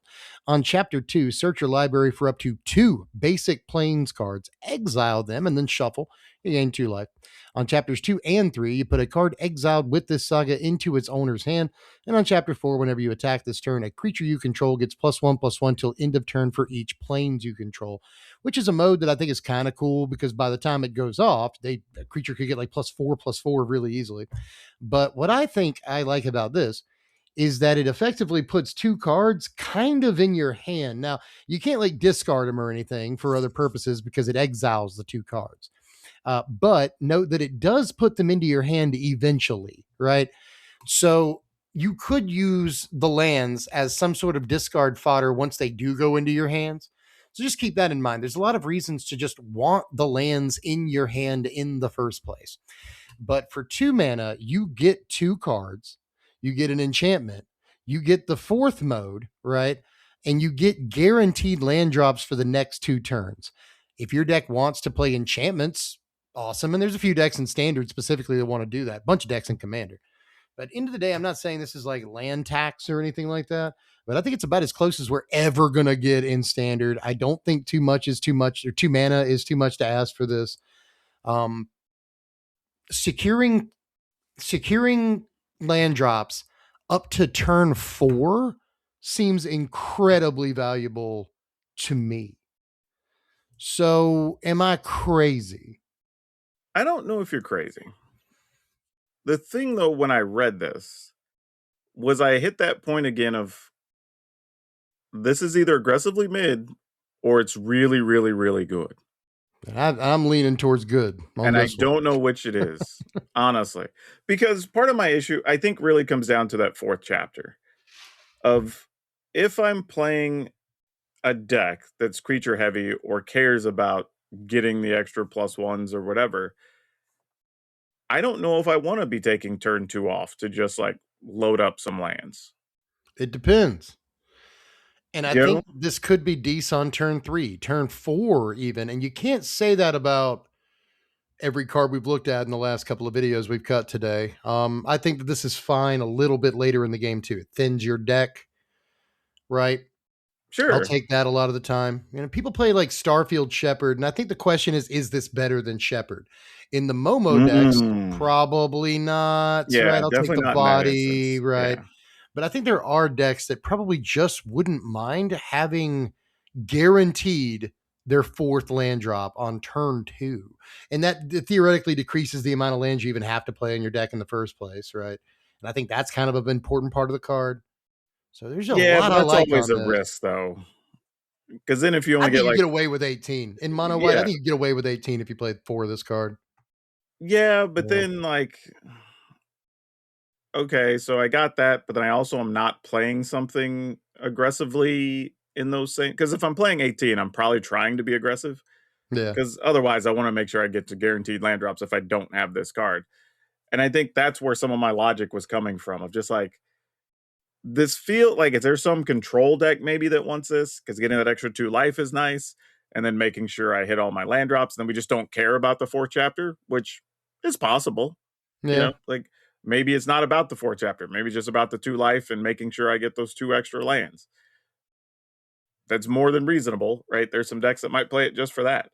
On chapter 2, search your library for up to 2 basic plains cards, exile them, and then shuffle. You gain 2 life. On chapters 2 and 3, you put a card exiled with this saga into its owner's hand. And on chapter 4, whenever you attack this turn, a creature you control gets +1/+1 till end of turn for each plains you control, which is a mode that I think is kind of cool because by the time it goes off, a creature could get like +4/+4 really easily. But what I think I like about this is that it effectively puts 2 cards kind of in your hand. Now, you can't like discard them or anything for other purposes because it exiles the 2 cards. But note that it does put them into your hand eventually, right? So you could use the lands as some sort of discard fodder once they do go into your hands. So just keep that in mind. There's a lot of reasons to just want the lands in your hand in the first place. But for 2 mana, you get 2 cards, you get an enchantment, you get the 4th mode, right? And you get guaranteed land drops for the next 2 turns. If your deck wants to play enchantments, awesome. And there's a few decks in standard specifically that want to do that. Bunch of decks in commander. But end of the day, I'm not saying this is like land tax or anything like that. But I think it's about as close as we're ever gonna get in standard. I don't think too much is too much, or 2 mana is too much to ask for this. Um, securing securing land drops up to turn 4 seems incredibly valuable to me. So, am I crazy? I don't know if you're crazy. The thing though, when I read this, was I hit that point again of this is either aggressively mid or it's really, really, really good. I'm leaning towards good on And I this one. don't know which it is, honestly. Because part of my issue, I think, really comes down to that 4th chapter of if I'm playing a deck that's creature heavy or cares about getting the extra +1s or whatever, I don't know if I want to be taking turn 2 off to just like load up some lands. It depends. And I You know? think this could be decent on turn 3, turn 4 even. And you can't say that about every card we've looked at in the last couple of videos we've cut today. I think that this is fine a little bit later in the game too. It thins your deck. right? I'll Sure. take that a lot of the time. You know, people play like Starfield Shepherd, and I think the question is this better than Shepherd? In the Momo decks, Mm. probably not, Yeah, right? I'll take definitely the not in that body, instance. right? Yeah. But I think there are decks that probably just wouldn't mind having guaranteed their fourth land drop on turn 2. And that theoretically decreases the amount of lands you even have to play in your deck in the first place, right? And I think that's kind of an important part of the card. So there's a Yeah, lot but I that's like always on a this. risk though. Because then if you I only think get you like get away with 18. In mono white, I yeah. think you get away with 18 if you played 4 of this card. Yeah, but Yeah. then like okay, so I got that, but then I also am not playing something aggressively in those same because if I'm playing 18, I'm probably trying to be aggressive. Yeah. Because otherwise I want to make sure I get to guaranteed land drops if I don't have this card. And I think that's where some of my logic was coming from of just like this feel like is there some control deck maybe that wants this? Because getting that extra 2 life is nice, and then making sure I hit all my land drops, and then we just don't care about the 4th chapter, which is possible. Yeah. Like maybe it's not about the 4th chapter. Maybe it's just about the 2 life and making sure I get those 2 extra lands. That's more than reasonable, right? There's some decks that might play it just for that.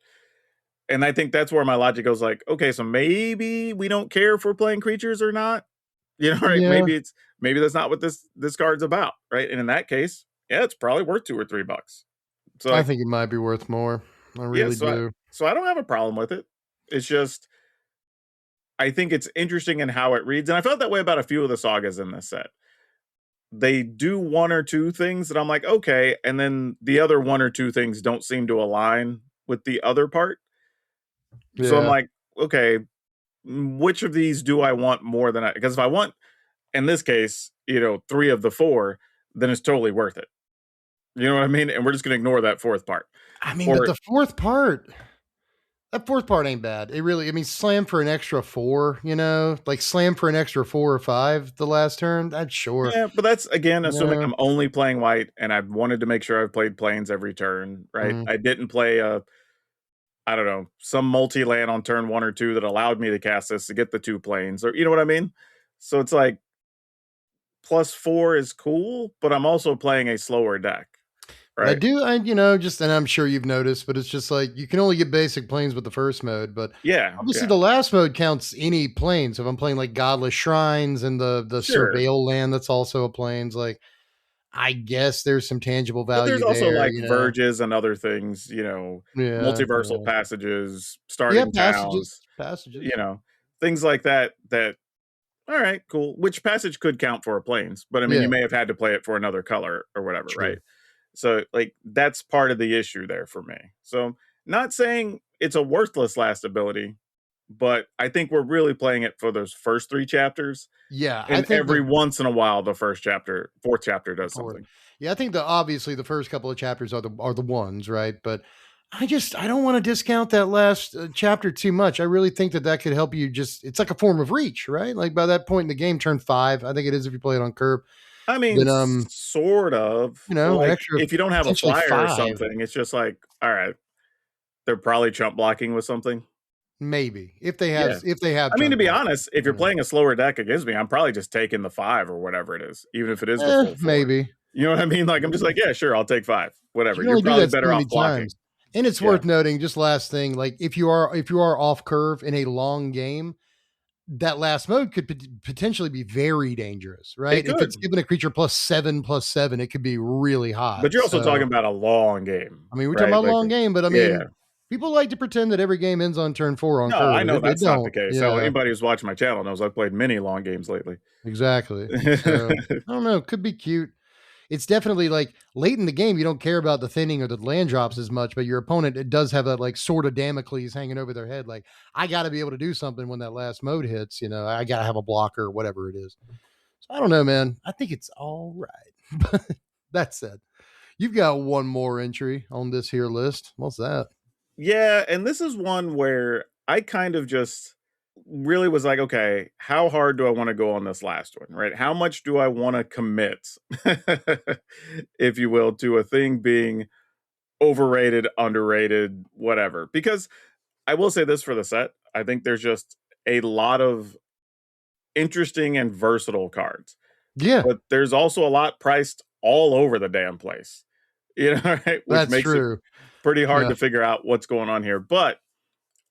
And I think that's where my logic goes like, okay, so maybe we don't care if we're playing creatures or not. Right? Yeah. Maybe that's not what this card's about, right? And in that case, yeah, it's probably worth $2 or $3. So I like, think it might be worth more. I yeah, really do. so I don't have a problem with it. It's just I think it's interesting in how it reads, and I felt that way about a few of the sagas in this set. They do 1 or 2 things that I'm like, okay, and then the other 1 or 2 things don't seem to align with the other part. So I'm Yeah. like, okay, which of these do I want more than I because if I want in this case, 3 of the 4, then it's totally worth it. You know what I mean? And we're just gonna ignore that 4th part. I mean, but Or the fourth part, that fourth part ain't bad. It really, I mean, slam for an extra 4, like slam for an extra 4 or 5 the last turn. That's sure. yeah, but that's again assuming No. I'm only playing white and I've wanted to make sure I've played planes every turn, right? Mm. I didn't play I don't know, some multi-land on turn 1 or 2 that allowed me to cast this to get the 2 planes, or you know what I mean? So it's like +4 is cool, but I'm also playing a slower deck, But I right? do, just, and I'm sure you've noticed, but it's just like you can only get basic planes with the first mode, but Yeah, obviously yeah. the last mode counts any planes. If I'm playing like Godless Shrines and the Sure. Surveil land, that's also a planes. Like, I guess there's some tangible But there's value also there, like verges and other things, Yeah, multiversal yeah. passages, Yeah, starting passages, towns, passages. you know, things like that all right, cool. Which passage could count for a planes, but I mean you Yeah, may have had to play it for another color or whatever, right? true. So like that's part of the issue there for me. So not saying it's a worthless last ability, but I think we're really playing it for those first 3 chapters. Yeah, I And think every once in a while the first chapter, 4th chapter the does fourth. something. Yeah, I think obviously the first couple of chapters are the ones, right? But I don't want to discount that last chapter too much. I really think that could help you. Just it's like a form of reach, right? Like by that point in the game, turn 5. I think it is if you play it on curve. I mean, Then sort of. an Like, extra if you don't have a potentially flyer or 5, something, it's just like, all right, they're probably chump blocking with something. maybe Yeah. if they have I mean, to chunk be blocking. honest, if you're playing a slower deck against me, I'm probably just taking the 5 or whatever it is, even if it is the full 4. Maybe. You know what I mean? Like, I'm just like, yeah, sure, I'll take 5. You Whatever. can You're only do probably that better so many off blocking. times. And it's Yeah. worth noting, just last thing, like if you are off curve in a long game, that last mode could potentially be very dangerous, It right? If it's could. given a creature +7/+7, it could be really hot. But you're also talking So, about a long game, I mean, we're talking right? about a Like, long game, but I yeah. mean, people like to pretend that every game ends on turn 4 on No, I curve. know They that's not the don't. case. Hell, Yeah, anybody who's watching my channel knows I've played many long games lately. exactly. So, I don't know, could be cute. It's definitely like late in the game, you don't care about the thinning or the land drops as much, but your opponent, it does have that like sword of Damocles hanging over their head. Like, I got to be able to do something when that last mode hits. I got to have a blocker or whatever it is. So I don't know, man. I think it's all right. But that said, you've got one more entry on this here list. What's that? Yeah, and this is one where I kind of just really was like, okay, how hard do I want to go on this last one, right? How much do I want to commit, if you will, to a thing being overrated, underrated, whatever? Because I will say this for the set, I think there's just a lot of interesting and versatile cards, Yeah. but there's also a lot priced all over the damn place. Right? Which That's makes it true. pretty hard Yeah. to figure out what's going on here. But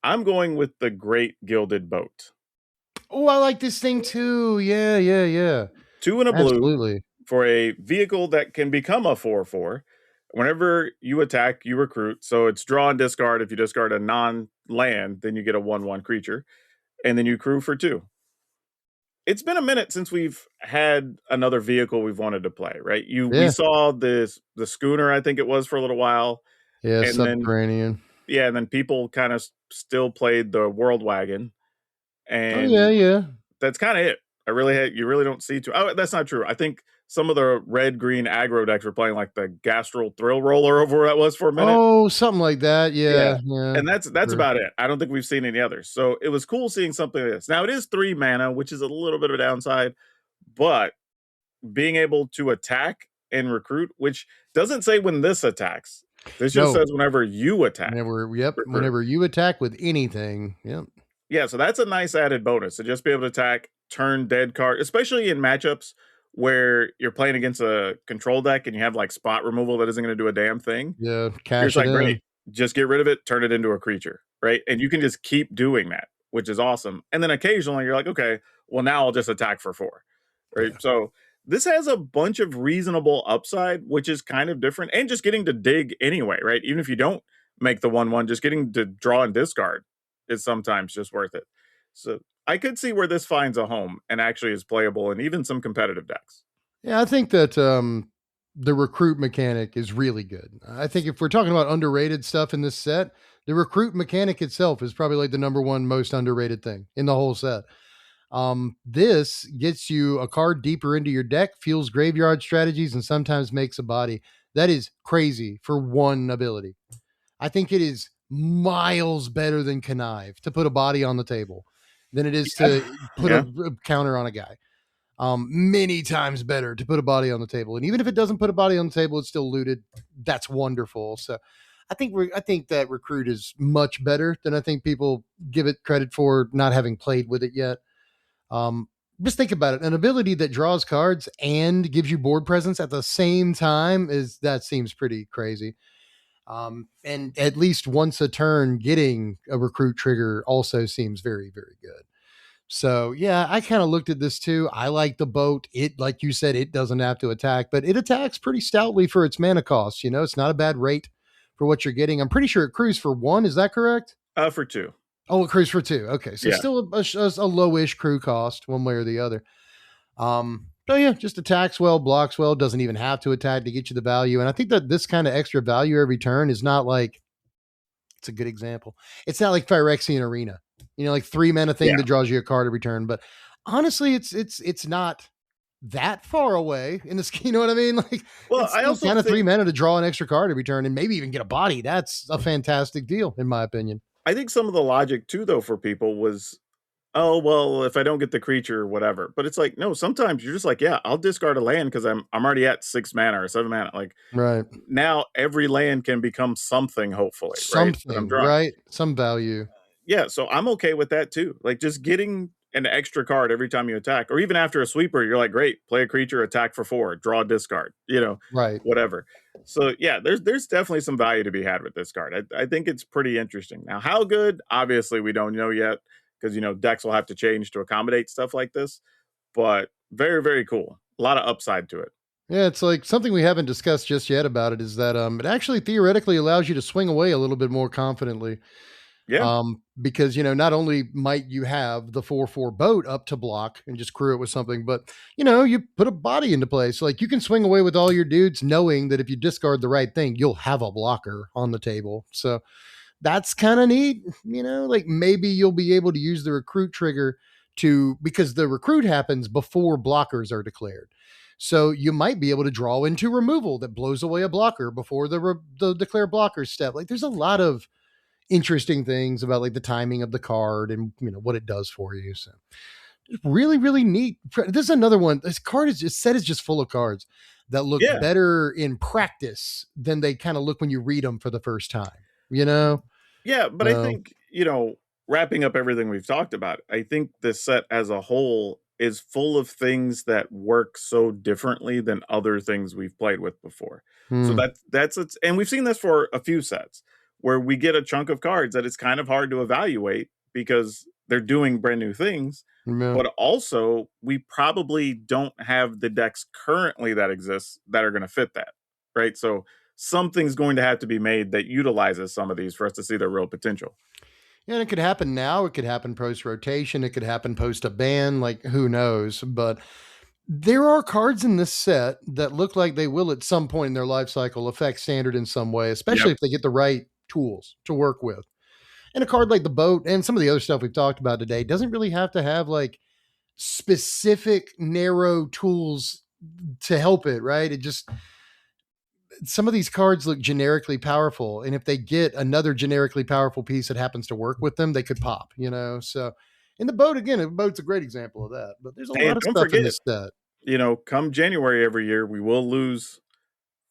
I'm going with the Great Gilded Boat. Oh, I like this thing too. Yeah, yeah, yeah. 2 and a blue Absolutely. for a vehicle that can become a 4/4. Whenever you attack, you recruit. So it's draw and discard. If you discard a non-land, then you get a 1/1 creature, and then you crew for 2. It's been a minute since we've had another vehicle we've wanted to play, right? We Yeah. saw the schooner, I think it was, for a little while, Yeah, and then subterranean. yeah, and then people kind of still played the World Wagon, Oh yeah, and yeah. that's kinda it. You really don't see too. Oh, that's not true. I think some of the red, green aggro decks were playing, like, the Gastral Thrill Roller over where that was for a minute. Oh, something like that. Yeah, Yeah, yeah. and that's Sure. about it. I don't think we've seen any others. So, it was cool seeing something like this. Now, it is 3 mana, which is a little bit of a downside, but being able to attack and recruit, which doesn't say when this attacks. This just No. says whenever you attack, Whenever recruit. you attack with anything. Yep. Yeah, so that's a nice added bonus to just be able to attack, turn dead card, especially in matchups where you're playing against a control deck and you have like spot removal that isn't going to do a damn thing. Yeah, You're cash just it like, in. great, just get rid of it, turn it into a creature, right? And you can just keep doing that, which is awesome. And then occasionally you're like, okay, well, now I'll just attack for 4, right? Yeah. So this has a bunch of reasonable upside, which is kind of different. And just getting to dig anyway, right? Even if you don't make the 1/1, just getting to draw and discard is sometimes just worth it. So I could see where this finds a home and actually is playable in even some competitive decks. Yeah, I think that the recruit mechanic is really good. I think if we're talking about underrated stuff in this set, the recruit mechanic itself is probably like the number one most underrated thing in the whole set. This gets you a card deeper into your deck, fuels graveyard strategies, and sometimes makes a body. That is crazy for one ability. I think it is miles better than connive to put a body on the table than it is Yeah. to put Yeah. a counter on a guy. Many times better to put a body on the table. And even if it doesn't put a body on the table, it's still looted. That's wonderful. So I think that recruit is much better than I think people give it credit for not having played with it yet. Um, just think about it. An ability that draws cards and gives you board presence at the same time seems pretty crazy. And at least once a turn, getting a recruit trigger also seems very, very good. So yeah, I kind of looked at this too. I like the boat. It, like you said, it doesn't have to attack, but it attacks pretty stoutly for its mana cost. You know, it's not a bad rate for what you're getting. I'm pretty sure it crews for 1. Is that correct? For 2. Oh, it crews for 2. Okay, so Yeah. still a lowish crew cost, one way or the other. So yeah, just attacks well, blocks well, doesn't even have to attack to get you the value. And I think that this kind of extra value every turn is not like, it's a good example. It's not like Phyrexian Arena, you know, like 3 mana thing Yeah. that draws you a card every turn. But honestly, it's not that far away in this. You know what I mean? Like Well, it's I still also kind of 3 think mana to draw an extra card every turn and maybe even get a body. That's a fantastic deal, in my opinion. some of the logic too, though, for people was, oh well, if I don't get the creature, or whatever. But it's like, no, sometimes you're just like, yeah, I'll discard a land because I'm already at 6 mana or 7 mana. Like Right. now, every land can become something, hopefully, right? That I'm Something, drawing. right? Some value. Yeah, so I'm okay with that too. Like just getting an extra card every time you attack, or even after a sweeper, you're like, great, play a creature, attack for 4, draw a discard, Right. whatever. So yeah, there's definitely some value to be had with this card. I think it's pretty interesting. Now, how good? Obviously, we don't know yet because decks will have to change to accommodate stuff like this. But very, very cool. A lot of upside to it. Yeah, it's like something we haven't discussed just yet about it is that it actually theoretically allows you to swing away a little bit more confidently. Yeah, Because not only might you have the 4/4 boat up to block and just crew it with something, but you put a body into place. Like you can swing away with all your dudes, knowing that if you discard the right thing, you'll have a blocker on the table. So that's kind of neat. Like maybe you'll be able to use the recruit trigger because the recruit happens before blockers are declared. So you might be able to draw into removal that blows away a blocker before the declare blocker step. Like there's a lot of interesting things about like the timing of the card and what it does for you. So really, really neat. This is another one. This set is just full of cards that look yeah. better in practice than they kind of look when you read them for the first time. You know? Yeah, but I So think, wrapping up everything we've talked about, I think this set as a whole is full of things that work so differently than other things we've played with before. So Hmm. that's it's, and we've seen this for a few sets where we get a chunk of cards that it's kind of hard to evaluate because they're doing brand new things, Yeah. but also we probably don't have the decks currently that exist that are going to fit that, right? So something's going to have to be made that utilizes some of these for us to see their real potential. Yeah, and it could happen now. It could happen post rotation. It could happen post a ban. Like, who knows? But there are cards in this set that look like they will at some point in their life cycle affect standard in some way, especially Yep. if they get the right tools to work with. And a card like the boat and some of the other stuff we've talked about today doesn't really have to have like specific narrow tools to help it, right? It just, some of these cards look generically powerful, and if they get another generically powerful piece that happens to work with them, they could pop, you know. So in the boat, again, the boat's a great example of that, but there's a lot And of don't stuff in forget, this set. come January every year, we will lose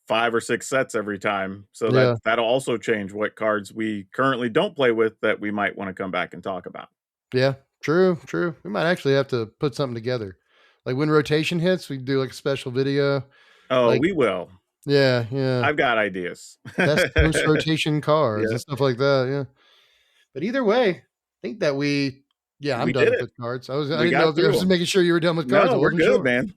5 or 6 sets every time. So Yeah. that'll also change what cards we currently don't play with that we might want to come back and talk about. Yeah, true, true. We might actually have to put something together. Like when rotation hits, we do like a special video. Oh, Like, we will. yeah, yeah. I've got ideas. Best post rotation cards Yeah, and stuff like that. Yeah. But either way, I think that yeah, I'm we done did with it. cards. I We didn't know got if I through was just them. making sure you were done with cards. I No, we're wasn't good, sure. man.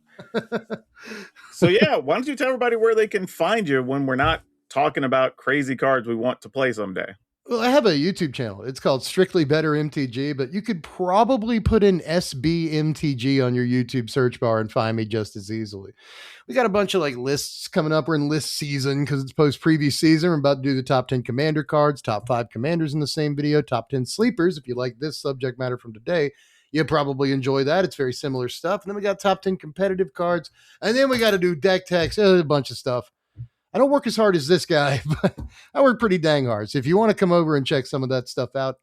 So yeah, why don't you tell everybody where they can find you when we're not talking about crazy cards we want to play someday? Well, I have a YouTube channel. It's called Strictly Better MTG, but you could probably put in SBMTG on your YouTube search bar and find me just as easily. We got a bunch of like lists coming up. We're in list season because it's post previous season. We're about to do the top 10 commander cards, top 5 commanders in the same video, top 10 sleepers. If you like this subject matter from today, you'll probably enjoy that. It's very similar stuff. And then we got top 10 competitive cards. And then we got to do deck techs, a bunch of stuff. I don't work as hard as this guy, but I work pretty dang hard. So if you want to come over and check some of that stuff out,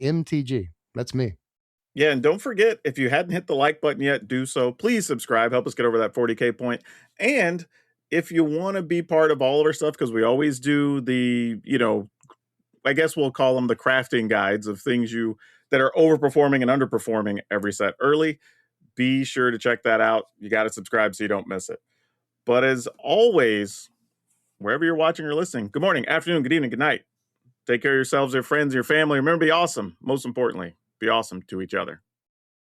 SBMTG. That's me. Yeah, and don't forget, if you hadn't hit the like button yet, do so. Please subscribe. Help us get over that 40K point. And if you want to be part of all of our stuff, because we always do the, I guess we'll call them the crafting guides of things that are overperforming and underperforming every set early. Be sure to check that out. You got to subscribe so you don't miss it. But as always, wherever you're watching or listening, good morning, afternoon, good evening, good night. Take care of yourselves, your friends, your family. Remember, be awesome. Most importantly, be awesome to each other.